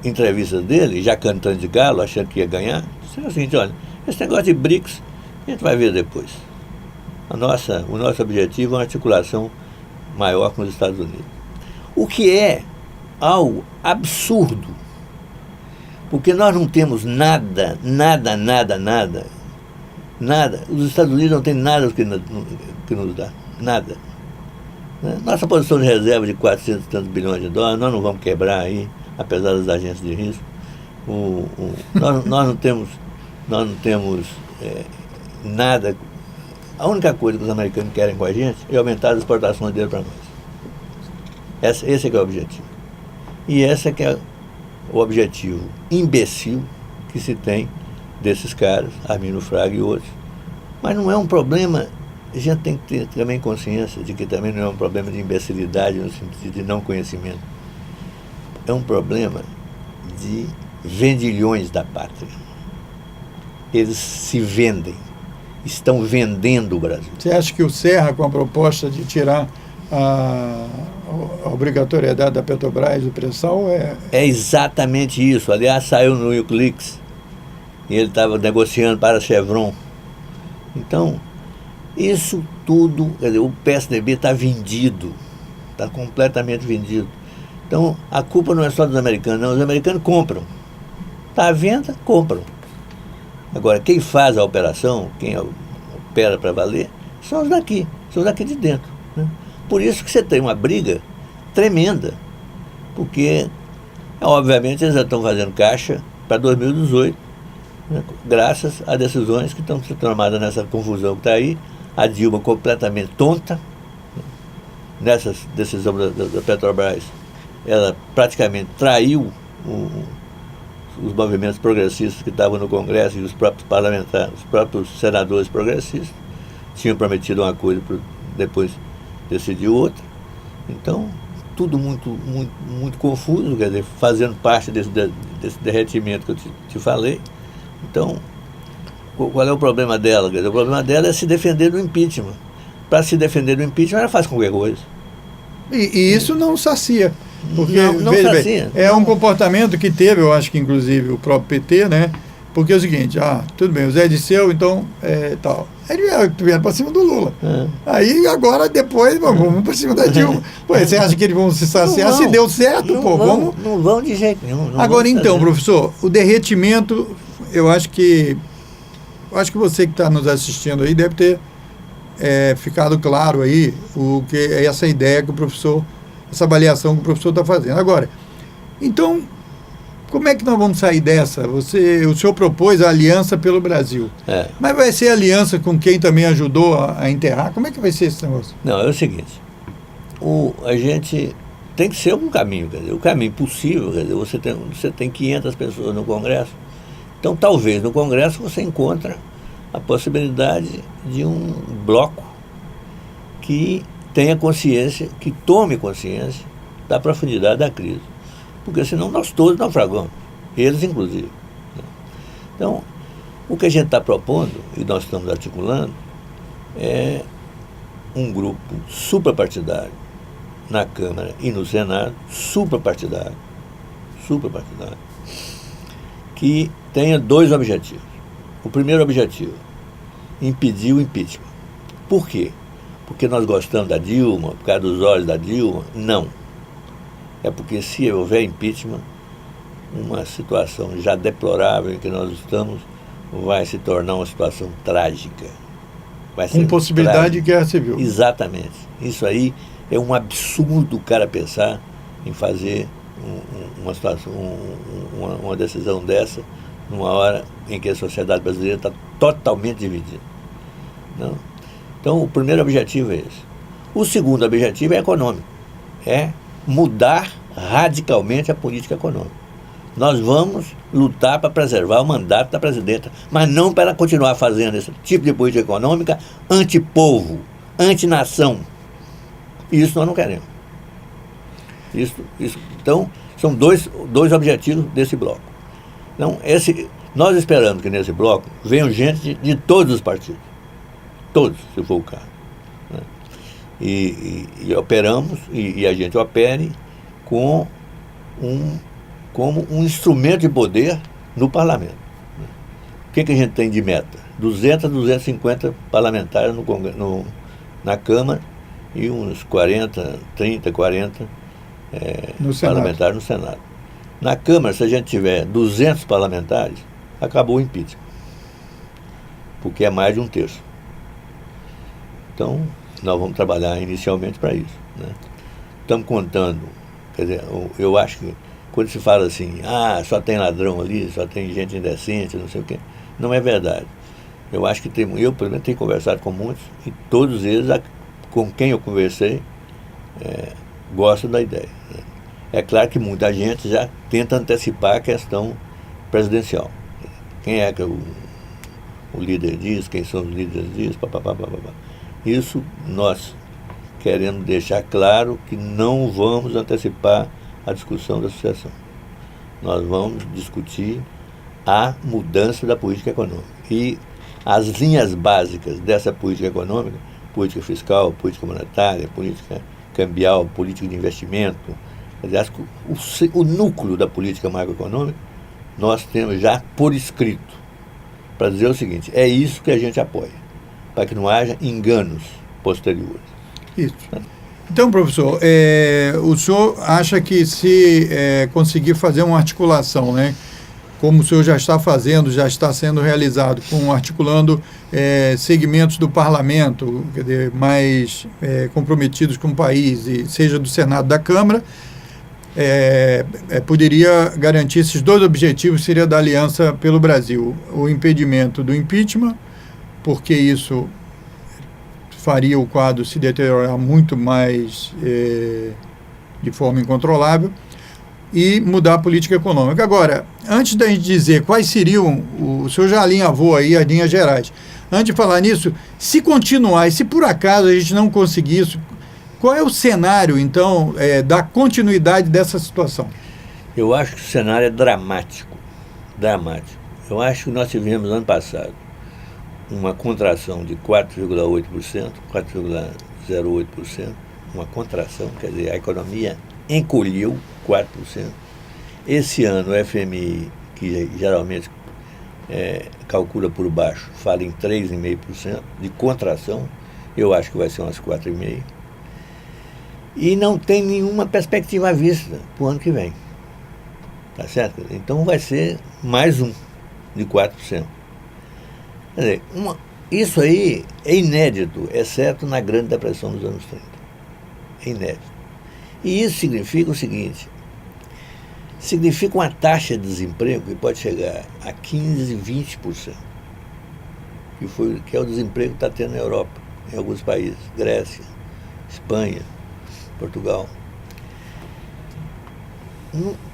Speaker 2: entrevistas dele, já cantando de galo, achando que ia ganhar. Disse o seguinte: olha, esse negócio de BRICS, a gente vai ver depois. O nosso objetivo é uma articulação maior com os Estados Unidos. O que é algo absurdo, porque nós não temos nada. Os Estados Unidos não têm nada que nos dá, nada. Nossa posição de reserva de 400 e tantos bilhões de dólares, nós não vamos quebrar aí, apesar das agências de risco. Nós não temos nada. A única coisa que os americanos querem com a gente é aumentar as exportações dele para nós. Esse é que é o objetivo. E esse é que é o objetivo imbecil que se tem desses caras, Arminio Fraga e outros. Mas não é um problema, a gente tem que ter também consciência de que também não é um problema de imbecilidade no sentido de não conhecimento. É um problema de vendilhões da pátria. Eles se vendem, estão vendendo o Brasil.
Speaker 1: Você acha que o Serra, com a proposta de tirar a obrigatoriedade da Petrobras do pré-sal,
Speaker 2: É exatamente isso. Aliás, saiu no Wikileaks e ele estava negociando para a Chevron. Então, isso tudo, quer dizer, o PSDB está vendido, está completamente vendido. Então, a culpa não é só dos americanos, não. Os americanos compram. Está à venda, compram. Agora, quem faz a operação, quem opera para valer, são os daqui de dentro, né? Por isso que você tem uma briga tremenda, porque, obviamente, eles já estão fazendo caixa para 2018, né, graças a decisões que estão sendo tomadas nessa confusão que está aí. A Dilma completamente tonta, né, nessas decisões da Petrobras. Ela praticamente traiu os movimentos progressistas que estavam no Congresso e os próprios parlamentares, os próprios senadores progressistas. Tinham prometido uma coisa, depois decidiu outra. Então, tudo muito confuso, quer dizer, fazendo parte desse derretimento que eu te falei. Então, qual é o problema dela? Quer dizer, o problema dela é se defender do impeachment. Para se defender do impeachment, ela faz qualquer coisa.
Speaker 1: E isso não sacia. Porque,
Speaker 2: não sacia.
Speaker 1: É um comportamento que teve, eu acho que inclusive o próprio PT, né? Porque é o seguinte, tudo bem, o Zé disseu, então tal. Eles vieram para cima do Lula. Aí agora, depois, vamos para cima da Dilma. Pô, você acha que eles vão se saciar? Se deu certo, vamos.
Speaker 2: Não vão de jeito nenhum.
Speaker 1: Agora então, professor, o derretimento, eu acho que você que está nos assistindo aí deve ter ficado claro aí essa ideia que o professor, essa avaliação que o professor está fazendo. Agora, então, como é que nós vamos sair dessa? O senhor propôs a Aliança pelo Brasil. Mas vai ser aliança com quem também ajudou a enterrar? Como é que vai ser esse negócio?
Speaker 2: Não, é o seguinte, a gente tem que ser um caminho, quer dizer, o caminho possível, quer dizer, você tem 500 pessoas no Congresso, então talvez no Congresso você encontre a possibilidade de um bloco que tenha consciência, que tome consciência da profundidade da crise. Porque senão nós todos naufragamos, eles inclusive. Então, o que a gente está propondo, e nós estamos articulando, é um grupo suprapartidário na Câmara e no Senado, suprapartidário, que tenha 2 objetivos. O primeiro objetivo, impedir o impeachment. Por quê? Porque nós gostamos da Dilma, por causa dos olhos da Dilma? Não. É porque se houver impeachment, uma situação já deplorável em que nós estamos vai se tornar uma situação trágica.
Speaker 1: Com possibilidade de guerra civil.
Speaker 2: Exatamente. Isso aí é um absurdo o cara pensar em fazer uma situação, uma decisão dessa, numa hora em que a sociedade brasileira está totalmente dividida. Não? Então, o primeiro objetivo é esse. O segundo objetivo é econômico. É mudar radicalmente a política econômica. Nós vamos lutar para preservar o mandato da presidenta, mas não para continuar fazendo esse tipo de política econômica anti-povo, anti-nação. Isso nós não queremos. Então, são dois objetivos desse bloco. Então, nós esperamos que nesse bloco venham gente de todos os partidos. Todos, se for o caso. Né? E operamos, e a gente opere como um instrumento de poder no parlamento. O que a gente tem de meta? 200 a 250 parlamentares na Câmara e uns 40 parlamentares no Senado. Na Câmara, se a gente tiver 200 parlamentares, acabou o impeachment, porque é mais de 1/3. Então, nós vamos trabalhar inicialmente para isso. Né? Estamos contando, quer dizer, eu acho que quando se fala assim, só tem ladrão ali, só tem gente indecente, não sei o quê, não é verdade. Eu acho que eu, pelo menos, tenho conversado com muitos, e todos eles, com quem eu conversei, gostam da ideia. Né? É claro que muita gente já tenta antecipar a questão presidencial. Quem é que o líder diz, quem são os líderes diz, papapá. Isso nós queremos deixar claro que não vamos antecipar a discussão da sucessão. Nós vamos discutir a mudança da política econômica. E as linhas básicas dessa política econômica, política fiscal, política monetária, política cambial, política de investimento, aliás, o núcleo da política macroeconômica, nós temos já por escrito, para dizer o seguinte, é isso que a gente apoia, para que não haja enganos posteriores.
Speaker 1: Isso. Então, professor, o senhor acha que se conseguir fazer uma articulação, né, como o senhor já está fazendo, já está sendo realizado, articulando segmentos do parlamento, quer dizer, mais comprometidos com o país, e seja do Senado, da Câmara, poderia garantir esses 2 objetivos, seria da Aliança pelo Brasil, o impedimento do impeachment, porque isso faria o quadro se deteriorar muito mais de forma incontrolável, e mudar a política econômica. Agora, antes da gente dizer quais seriam, o senhor já alinhavou aí as linhas gerais, antes de falar nisso, se continuar, e se por acaso a gente não conseguir isso, qual é o cenário, então, da continuidade dessa situação?
Speaker 2: Eu acho que o cenário é dramático. Eu acho que nós tivemos ano passado uma contração de 4,8%, 4,08%, uma contração, quer dizer, a economia encolheu 4%. Esse ano o FMI, que geralmente calcula por baixo, fala em 3,5% de contração, eu acho que vai ser umas 4,5%, e não tem nenhuma perspectiva à vista para o ano que vem. Tá certo? Então vai ser mais um de 4%. Quer dizer, isso aí é inédito, exceto na Grande Depressão dos anos 30. É inédito. E isso significa o seguinte: significa uma taxa de desemprego que pode chegar a 15%, 20%, que é o desemprego que está tendo na Europa, em alguns países, Grécia, Espanha, Portugal.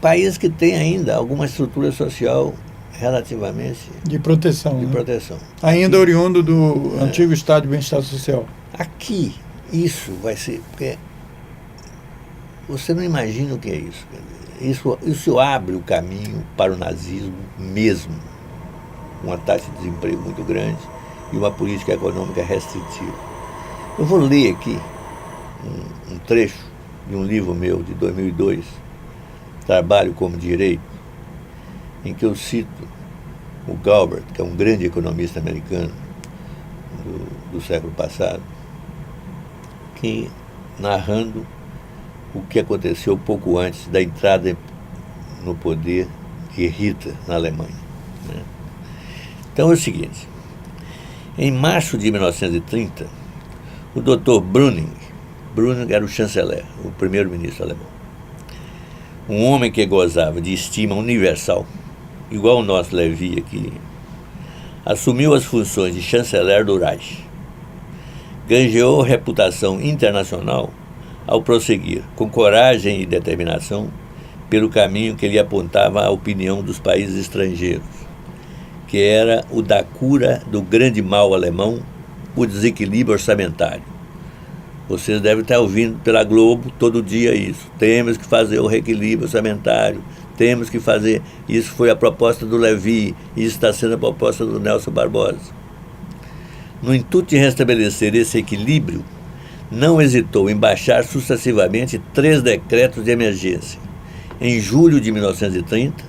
Speaker 2: Países que têm ainda alguma estrutura social relativamente
Speaker 1: de proteção.
Speaker 2: De proteção.
Speaker 1: Ainda aqui, oriundo do antigo Estado de Bem-Estar Social.
Speaker 2: Aqui, isso vai ser... Porque você não imagina o que é isso. Isso abre o caminho para o nazismo mesmo. Uma taxa de desemprego muito grande e uma política econômica restritiva. Eu vou ler aqui um trecho de um livro meu de 2002, Trabalho como Direito, em que eu cito o Galbraith, que é um grande economista americano do século passado, que, narrando o que aconteceu pouco antes da entrada no poder de Hitler na Alemanha, né? Então é o seguinte: em março de 1930, o Dr. Brüning era o chanceler, o primeiro-ministro alemão, um homem que gozava de estima universal, igual o nosso Levi aqui, assumiu as funções de chanceler do Reich. Ganhou reputação internacional ao prosseguir, com coragem e determinação, pelo caminho que lhe apontava a opinião dos países estrangeiros, que era o da cura do grande mal alemão, o desequilíbrio orçamentário. Vocês devem estar ouvindo pela Globo todo dia isso. Temos que fazer o reequilíbrio orçamentário, temos que fazer. Isso foi a proposta do Levi, isso está sendo a proposta do Nelson Barbosa. No intuito de restabelecer esse equilíbrio, não hesitou em baixar sucessivamente 3 decretos de emergência, em julho de 1930,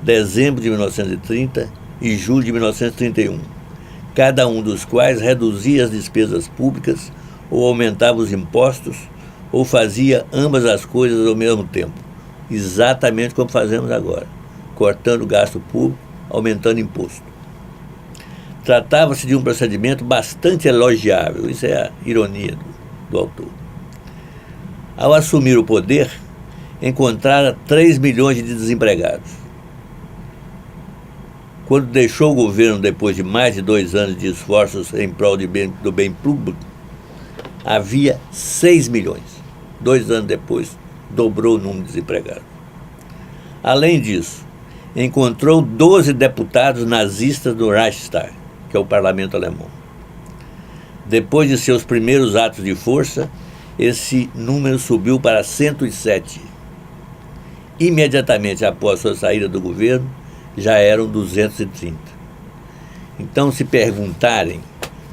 Speaker 2: dezembro de 1930 e julho de 1931, cada um dos quais reduzia as despesas públicas ou aumentava os impostos, ou fazia ambas as coisas ao mesmo tempo, exatamente como fazemos agora, cortando o gasto público, aumentando imposto. Tratava-se de um procedimento bastante elogiável, isso é a ironia do autor. Ao assumir o poder, encontrara 3 milhões de desempregados. Quando deixou o governo depois de mais de 2 anos de esforços em prol do bem público, havia 6 milhões. 2 anos depois, dobrou o número de desempregados. Além disso, encontrou 12 deputados nazistas do Reichstag, que é o parlamento alemão. Depois de seus primeiros atos de força, esse número subiu para 107. Imediatamente após sua saída do governo, já eram 230. Então, se perguntarem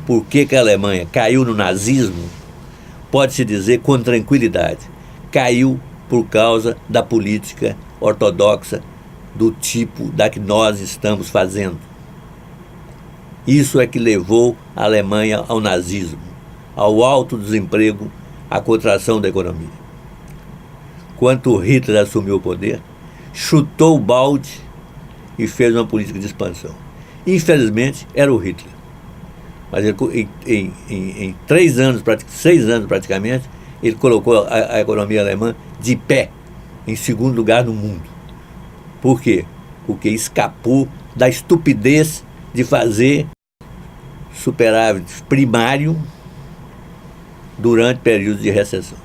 Speaker 2: por que a Alemanha caiu no nazismo, pode-se dizer com tranquilidade: caiu por causa da política ortodoxa do tipo da que nós estamos fazendo. Isso é que levou a Alemanha ao nazismo, ao alto desemprego, à contração da economia. Quando Hitler assumiu o poder, chutou o balde e fez uma política de expansão. Infelizmente, era o Hitler. Mas ele, em 6 anos praticamente, ele colocou a economia alemã de pé, em segundo lugar no mundo. Por quê? Porque escapou da estupidez de fazer superávit primário durante períodos de recessão.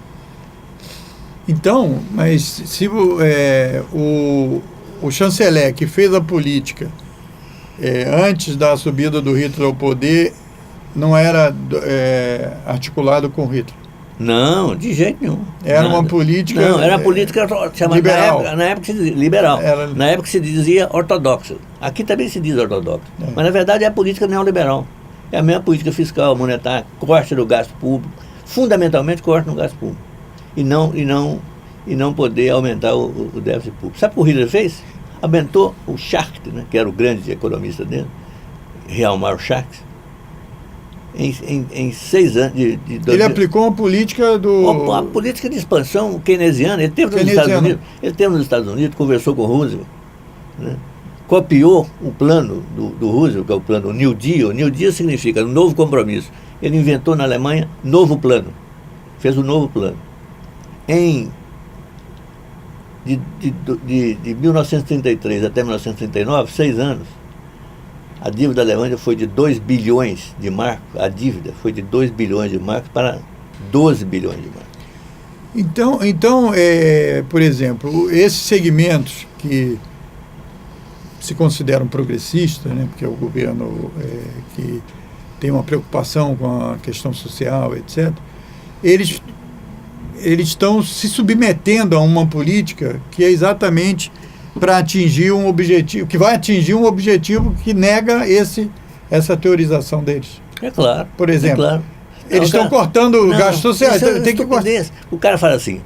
Speaker 1: Então, mas se o chanceler que fez a política antes da subida do Hitler ao poder não era articulado com Hitler?
Speaker 2: Não, de jeito nenhum.
Speaker 1: Era nada. Uma política...
Speaker 2: Não, era uma política chamada
Speaker 1: liberal.
Speaker 2: Na época se dizia liberal.
Speaker 1: Era...
Speaker 2: Na época se dizia ortodoxa. Aqui também se diz ortodoxa. Mas na verdade é a política neoliberal. É a mesma política fiscal, monetária, corte do gasto público, fundamentalmente corte no gasto público. E não poder aumentar o déficit público. Sabe o que o Hitler fez? Aumentou o Schacht, né, que era o grande economista dele, Hjalmar Schacht, em 6 anos de 2000.
Speaker 1: Ele aplicou uma política do...
Speaker 2: A política de expansão keynesiana. Ele teve nos Estados Unidos, conversou com o Roosevelt, né, copiou o plano do Roosevelt, que é o plano New Deal. New Deal significa um novo compromisso. Ele inventou na Alemanha novo plano. Fez um novo plano. De 1933 até 1939, 6 anos, a dívida da Alemanha foi de 2 bilhões de marcos. A dívida foi de 2 bilhões de marcos para 12 bilhões de marcos.
Speaker 1: Então, por exemplo, esses segmentos que se consideram progressistas, né, porque é o governo que tem uma preocupação com a questão social, etc., eles estão se submetendo a uma política que é exatamente para atingir um objetivo, que vai atingir um objetivo que nega essa teorização deles.
Speaker 2: É claro.
Speaker 1: Por exemplo,
Speaker 2: é claro.
Speaker 1: Eles estão cortando gastos sociais. Tem que cortar.
Speaker 2: O cara fala assim,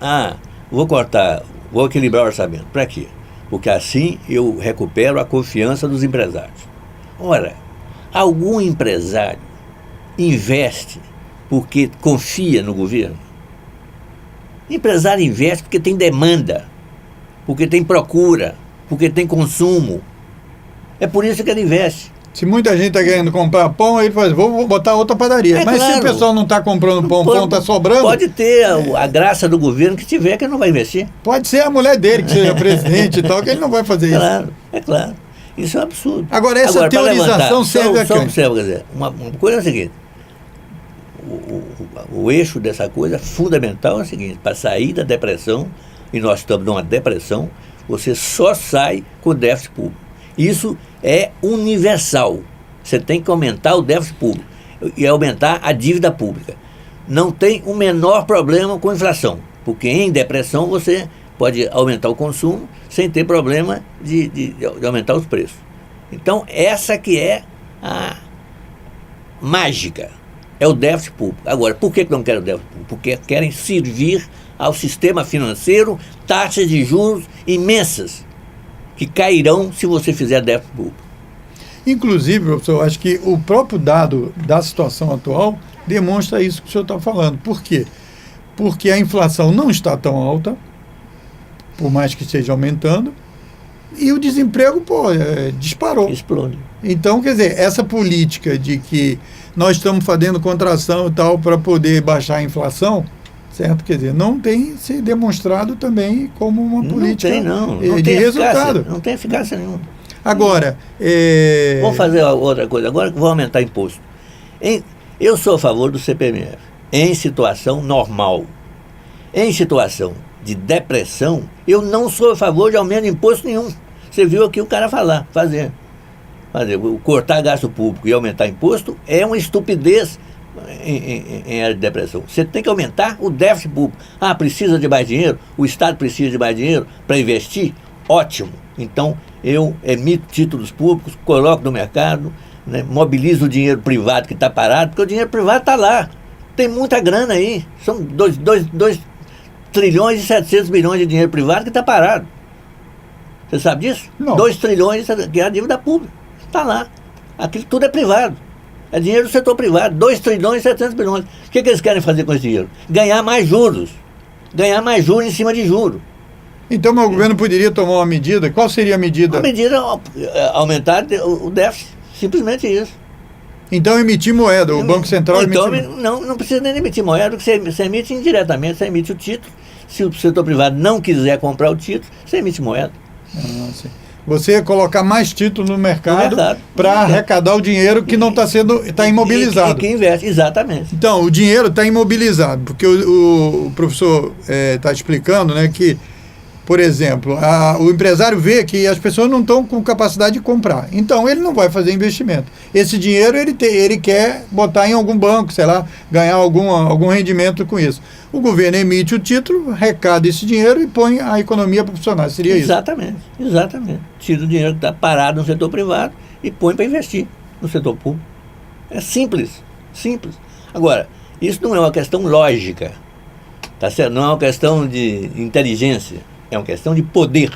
Speaker 2: vou equilibrar o orçamento. Para quê? Porque assim eu recupero a confiança dos empresários. Ora, algum empresário investe porque confia no governo? Empresário investe porque tem demanda, porque tem procura, porque tem consumo. É por isso que ele investe.
Speaker 1: Se muita gente está querendo comprar pão, ele faz, vou botar outra padaria. Mas claro, se o pessoal não está comprando pão, o pão está sobrando...
Speaker 2: Pode ter a graça do governo que tiver, que ele não vai investir.
Speaker 1: Pode ser a mulher dele que seja presidente e tal, que ele não vai fazer isso.
Speaker 2: Claro, é claro. Isso é um absurdo.
Speaker 1: Agora, essa teorização serve a quê?
Speaker 2: Quer dizer, uma coisa é a seguinte, o eixo dessa coisa fundamental é o seguinte: para sair da depressão, e nós estamos numa depressão, você só sai com o déficit público. Isso é universal. Você tem que aumentar o déficit público e aumentar a dívida pública. Não tem o menor problema com inflação, porque em depressão você pode aumentar o consumo sem ter problema de aumentar os preços. Então, essa que é a mágica, é o déficit público. Agora, por que não querem o déficit público? Porque querem servir ao sistema financeiro taxas de juros imensas, que cairão se você fizer déficit público.
Speaker 1: Inclusive, professor, acho que o próprio dado da situação atual demonstra isso que o senhor está falando. Por quê? Porque a inflação não está tão alta, por mais que esteja aumentando, e o desemprego, disparou.
Speaker 2: Explode.
Speaker 1: Então, quer dizer, essa política de que nós estamos fazendo contração e tal para poder baixar a inflação, certo? Quer dizer, não tem se demonstrado também como uma política de resultado.
Speaker 2: Não tem eficácia nenhuma.
Speaker 1: Agora,
Speaker 2: vamos fazer outra coisa. Agora que vou aumentar imposto. Eu sou a favor do CPMF em situação normal. Em situação de depressão, eu não sou a favor de aumento de imposto nenhum. Você viu aqui o cara fazer. Cortar gasto público e aumentar imposto é uma estupidez em área de depressão. Você tem que aumentar o déficit público. Precisa de mais dinheiro? O Estado precisa de mais dinheiro para investir? Ótimo. Então, eu emito títulos públicos, coloco no mercado, né, mobilizo o dinheiro privado que está parado, porque o dinheiro privado está lá. Tem muita grana aí. São 2 trilhões e 700 bilhões de dinheiro privado que está parado. Você sabe disso?
Speaker 1: Não.
Speaker 2: 2 trilhões, que é a dívida pública. Está lá. Aquilo tudo é privado. É dinheiro do setor privado. 2 trilhões e 700 bilhões. O que eles querem fazer com esse dinheiro? Ganhar mais juros. Ganhar mais juros em cima de juros.
Speaker 1: Então, o governo poderia tomar uma medida? Qual seria a medida?
Speaker 2: A medida é aumentar o déficit. Simplesmente isso.
Speaker 1: Então, emitir moeda. O Banco Central
Speaker 2: emitir... Não precisa nem emitir moeda, porque você emite indiretamente. Você emite o título. Se o setor privado não quiser comprar o título, você emite moeda.
Speaker 1: Sim. Você colocar mais título no mercado para arrecadar o dinheiro que não está imobilizado.
Speaker 2: Que investe, exatamente.
Speaker 1: Então, o dinheiro está imobilizado, porque o professor está explicando, né, que, por exemplo, o empresário vê que as pessoas não estão com capacidade de comprar. Então, ele não vai fazer investimento. Esse dinheiro ele quer botar em algum banco, sei lá, ganhar algum rendimento com isso. O governo emite o título, arrecada esse dinheiro e põe a economia para funcionar. Seria isso?
Speaker 2: Exatamente. Tira o dinheiro que está parado no setor privado e põe para investir no setor público. É simples. Agora, isso não é uma questão lógica, tá certo? Não é uma questão de inteligência, é uma questão de poder.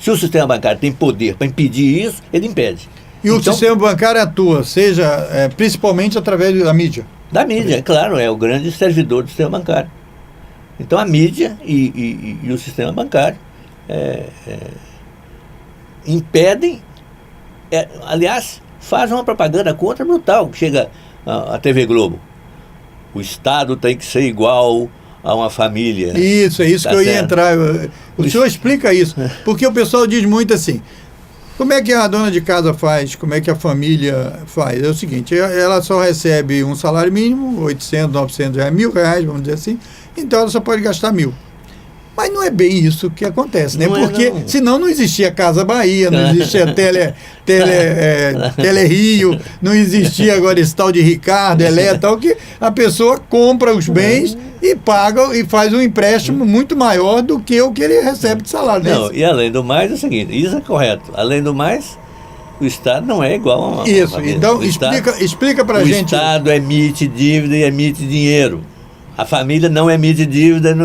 Speaker 2: Se o sistema bancário tem poder para impedir isso, ele impede.
Speaker 1: E o sistema bancário atua, principalmente através da mídia?
Speaker 2: Da mídia, claro, é o grande servidor do sistema bancário. Então a mídia e o sistema bancário impedem, aliás, fazem uma propaganda contra brutal. Chega a TV Globo. O Estado tem que ser igual a uma família.
Speaker 1: Isso, é isso que eu ia entrar. O senhor explica isso, porque o pessoal diz muito assim, como é que a dona de casa faz, como é que a família faz? É o seguinte, ela só recebe um salário mínimo, 800, 900 reais, R$1.000, vamos dizer assim, então ela só pode gastar 1.000. Mas não é bem isso que acontece, né? Porque senão não existia Casa Bahia, não existia Tele Rio, não existia agora esse tal de Ricardo, Elé, tal, que a pessoa compra os bens e paga e faz um empréstimo muito maior do que o que ele recebe de salário.
Speaker 2: Não, e além do mais é o seguinte, isso é correto. Além do mais, o Estado não é igual a uma família.
Speaker 1: Então explica pra gente.
Speaker 2: O Estado emite dívida e emite dinheiro. A família não emite dívida,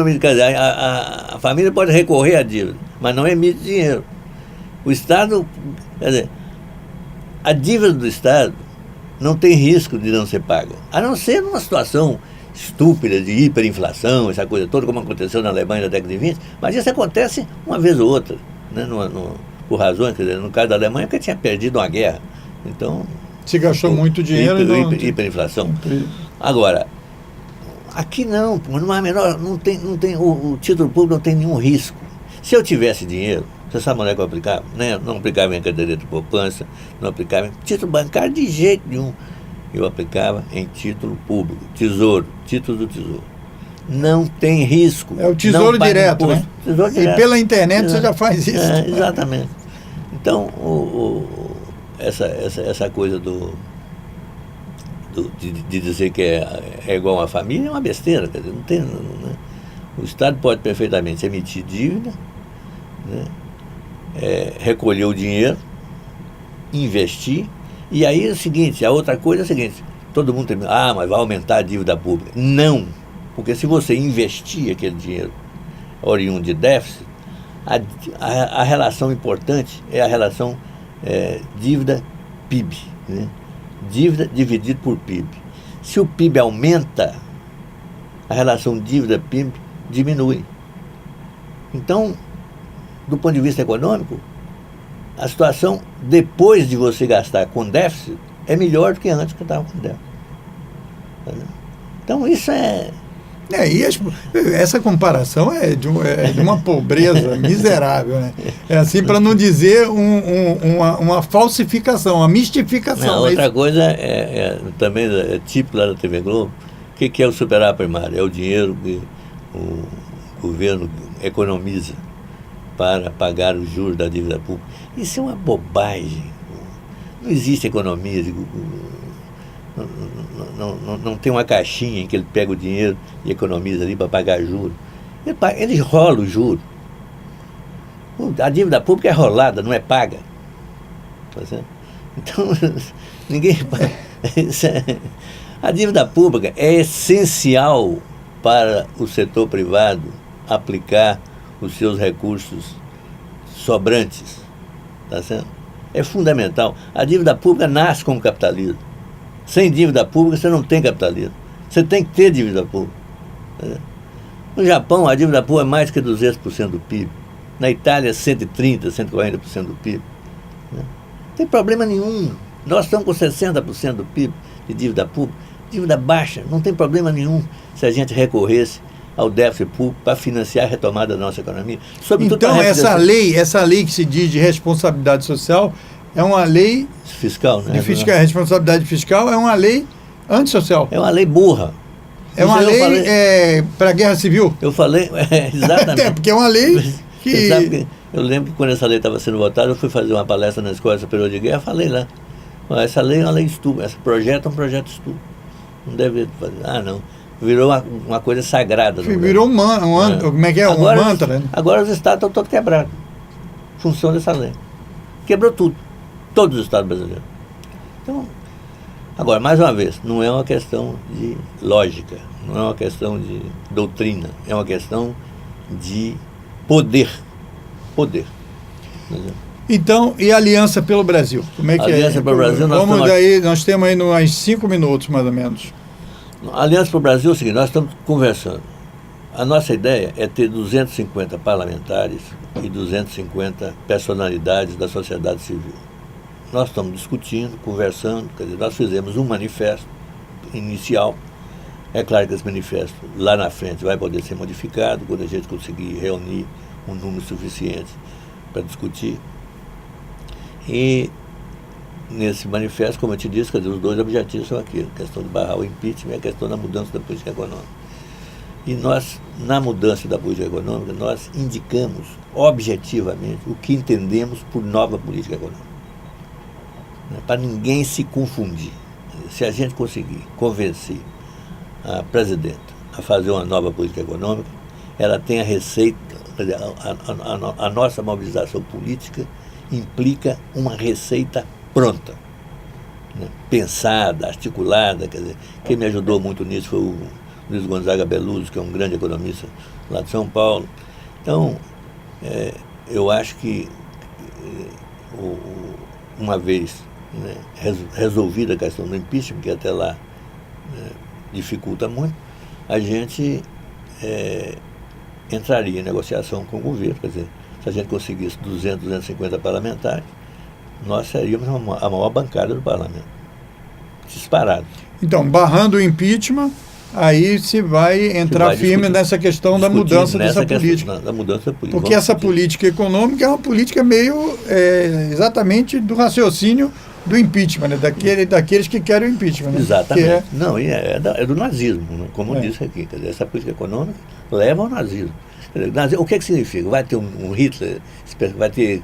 Speaker 2: a família pode recorrer à dívida, mas não emite dinheiro. O Estado, quer dizer, a dívida do Estado não tem risco de não ser paga, a não ser numa situação estúpida de hiperinflação, essa coisa toda, como aconteceu na Alemanha na década de 20, mas isso acontece uma vez ou outra, né, por razões, quer dizer, no caso da Alemanha, porque tinha perdido uma guerra. Então,
Speaker 1: se gastou muito dinheiro.
Speaker 2: Hiperinflação. Agora, aqui não o título público não tem nenhum risco. Se eu tivesse dinheiro, você sabe onde é que eu aplicava? Né? Não aplicava em caderneta de poupança, não aplicava em título bancário de jeito nenhum. Eu aplicava em título público, título do Tesouro. Não tem risco.
Speaker 1: É o Tesouro Direto, né?
Speaker 2: Tesouro Direto.
Speaker 1: E pela internet você já faz isso.
Speaker 2: Exatamente. Então, essa coisa de dizer que é igual a uma família é uma besteira, quer dizer, não tem, né? O Estado pode perfeitamente emitir dívida, né? Recolher o dinheiro, investir, e aí é o seguinte, a outra coisa é a seguinte, todo mundo tem, mas vai aumentar a dívida pública. Não, porque se você investir aquele dinheiro oriundo de déficit, a relação importante é a relação dívida-PIB, né? Dívida dividido por PIB. Se o PIB aumenta, a relação dívida-PIB diminui. Então, do ponto de vista econômico, a situação, depois de você gastar com déficit, é melhor do que antes que estava com déficit. Então, isso
Speaker 1: e essa comparação é de uma pobreza miserável, né? É assim, para não dizer uma falsificação, uma mistificação.
Speaker 2: Não, outra coisa também é típico lá da TV Globo. O que é o superávit primário? É o dinheiro que o governo economiza para pagar os juros da dívida pública. Isso é uma bobagem. Não existe economia. Não tem uma caixinha em que ele pega o dinheiro e economiza ali para pagar juros. Ele rola o juro. A dívida pública é rolada, não é paga. Então, ninguém... A dívida pública é essencial para o setor privado aplicar os seus recursos sobrantes. Tá certo? É fundamental. A dívida pública nasce como capitalismo. Sem dívida pública você não tem capitalismo. Você tem que ter dívida pública. No Japão, a dívida pública é mais que 200% do PIB. Na Itália, 130%, 140% do PIB. Não tem problema nenhum. Nós estamos com 60% do PIB de dívida pública. Dívida baixa, não tem problema nenhum se a gente recorresse ao déficit público para financiar a retomada da nossa economia.
Speaker 1: Então, essa lei que se diz de responsabilidade social é uma lei
Speaker 2: fiscal, né?
Speaker 1: Responsabilidade fiscal é uma lei antissocial.
Speaker 2: É uma lei burra.
Speaker 1: É uma lei para a guerra civil.
Speaker 2: Eu falei, exatamente.
Speaker 1: Porque é uma lei que...
Speaker 2: Você sabe que eu lembro que quando essa lei estava sendo votada, eu fui fazer uma palestra na Escola Superior de Guerra, falei lá, essa lei é uma lei estúpida, esse projeto é um projeto estúpido. Não deve fazer. Não. Virou uma coisa sagrada.
Speaker 1: Virou como é que é?
Speaker 2: Agora,
Speaker 1: um mantra, né?
Speaker 2: Agora os estados estão todos quebrados. Função dessa lei. Quebrou tudo. Todos os estados brasileiros. Então, agora, mais uma vez, não é uma questão de lógica, não é uma questão de doutrina, é uma questão de poder. Poder.
Speaker 1: Então, e a Aliança pelo Brasil? Como é que
Speaker 2: Aliança pelo Brasil,
Speaker 1: nós temos aí uns 5 minutos, mais ou menos.
Speaker 2: A Aliança pelo Brasil é o seguinte, nós estamos conversando. A nossa ideia é ter 250 parlamentares e 250 personalidades da sociedade civil. Nós estamos discutindo, conversando, quer dizer, nós fizemos um manifesto inicial. É claro que esse manifesto, lá na frente, vai poder ser modificado quando a gente conseguir reunir um número suficiente para discutir. E nesse manifesto, como eu te disse, quer dizer, os dois objetivos são aquilo, a questão de barrar o impeachment e a questão da mudança da política econômica. E nós, na mudança da política econômica, nós indicamos objetivamente o que entendemos por nova política econômica. Para ninguém se confundir. Se a gente conseguir convencer a presidenta a fazer uma nova política econômica, ela tem a receita, quer dizer, a nossa mobilização política implica uma receita pronta, né? Pensada, articulada, quer dizer, quem me ajudou muito nisso foi o Luiz Gonzaga Beluso, que é um grande economista lá de São Paulo. Então, eu acho que uma vez, né, resolvida a questão do impeachment, que até lá dificulta muito, a gente entraria em negociação com o governo, quer dizer, se a gente conseguisse 200, 250 parlamentares, nós seríamos a maior bancada do parlamento. Disparado.
Speaker 1: Então, barrando o impeachment, aí se vai entrar firme nessa questão da mudança dessa política.
Speaker 2: Da mudança da política.
Speaker 1: Porque essa política econômica é uma política meio exatamente do raciocínio do impeachment, né? Daqueles que querem o impeachment. Né?
Speaker 2: Exatamente. Não, é do nazismo, né? Como eu disse aqui. Quer dizer, essa política econômica leva ao nazismo. Quer dizer, o que significa? Vai ter um Hitler, vai ter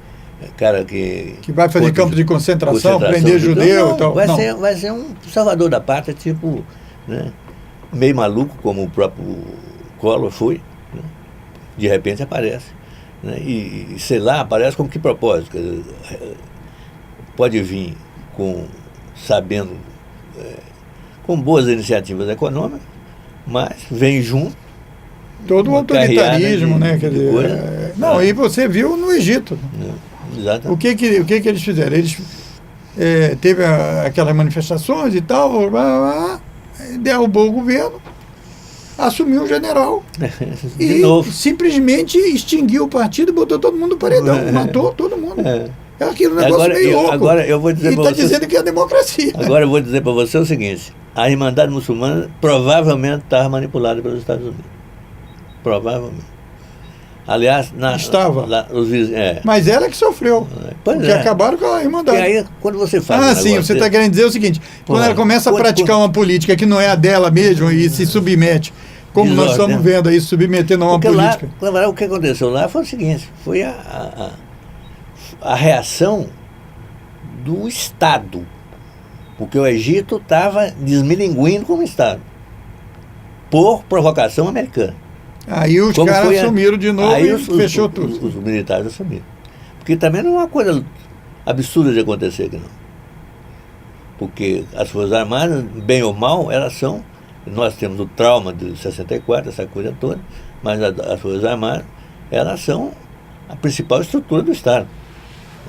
Speaker 2: cara que
Speaker 1: vai fazer campo de concentração, prender judeu e tal.
Speaker 2: Vai ser um salvador da pátria, tipo, né, meio maluco, como o próprio Collor foi, né, de repente aparece, né, e sei lá, aparece com que propósito? Quer dizer, pode vir sabendo, com boas iniciativas econômicas, mas vem junto
Speaker 1: todo o autoritarismo, né? Quer dizer, e você viu no Egito.
Speaker 2: Exatamente.
Speaker 1: O que eles fizeram? Eles teve aquelas manifestações e tal, derrubou o governo, assumiu o general e simplesmente extinguiu o partido e botou todo mundo no paredão, matou todo mundo. É aquele negócio meio louco.
Speaker 2: Agora eu vou dizer
Speaker 1: e está dizendo que é a democracia.
Speaker 2: Agora eu vou dizer para você o seguinte: a Irmandade Muçulmana provavelmente estava manipulada pelos Estados Unidos. Provavelmente. Aliás,
Speaker 1: estava.
Speaker 2: Os
Speaker 1: mas ela que sofreu. Porque acabaram com a Irmandade.
Speaker 2: E aí, quando você faz.
Speaker 1: Sim, você está querendo dizer o seguinte: quando ela começa a praticar uma política que não é a dela mesmo e se submete, como nós estamos vendo aí, submetendo a uma política.
Speaker 2: Lá, o que aconteceu lá foi o seguinte: foi a reação do Estado. Porque o Egito estava desmilinguindo como Estado, por provocação americana.
Speaker 1: Aí os caras assumiram de novo e fechou tudo.
Speaker 2: Os militares assumiram. Porque também não é uma coisa absurda de acontecer aqui, não. Porque as Forças Armadas, bem ou mal, elas são... Nós temos o trauma de 64, essa coisa toda, mas as Forças Armadas, elas são a principal estrutura do Estado.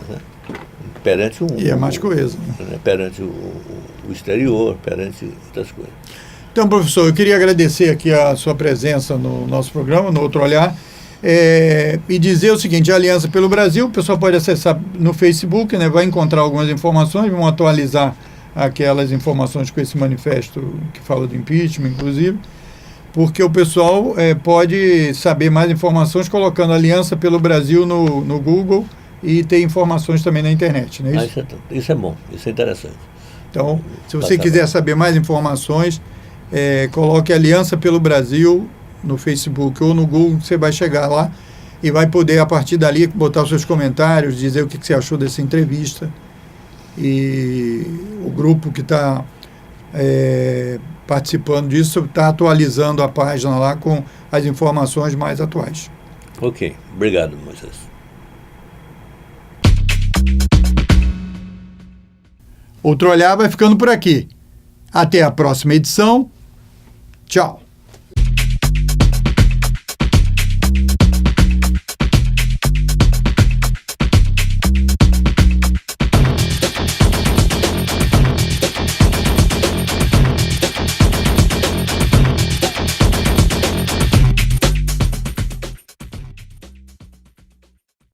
Speaker 2: Né? Perante
Speaker 1: e é mais coesa.
Speaker 2: Né? Perante o exterior, perante outras coisas.
Speaker 1: Então, professor, eu queria agradecer aqui a sua presença no nosso programa, no Outro Olhar, e dizer o seguinte: a Aliança pelo Brasil, o pessoal pode acessar no Facebook, né, vai encontrar algumas informações, vão atualizar aquelas informações com esse manifesto que fala do impeachment, inclusive, porque o pessoal pode saber mais informações colocando Aliança pelo Brasil no Google e ter informações também na internet, não é isso?
Speaker 2: Isso é bom, isso é interessante.
Speaker 1: Então, se você quiser saber mais informações, coloque Aliança pelo Brasil no Facebook ou no Google, você vai chegar lá e vai poder, a partir dali, botar os seus comentários, dizer o que você achou dessa entrevista. E o grupo que está participando disso está atualizando a página lá com as informações mais atuais.
Speaker 2: Ok, obrigado, Moisés.
Speaker 1: Outro Olhar vai ficando por aqui. Até a próxima edição. Tchau.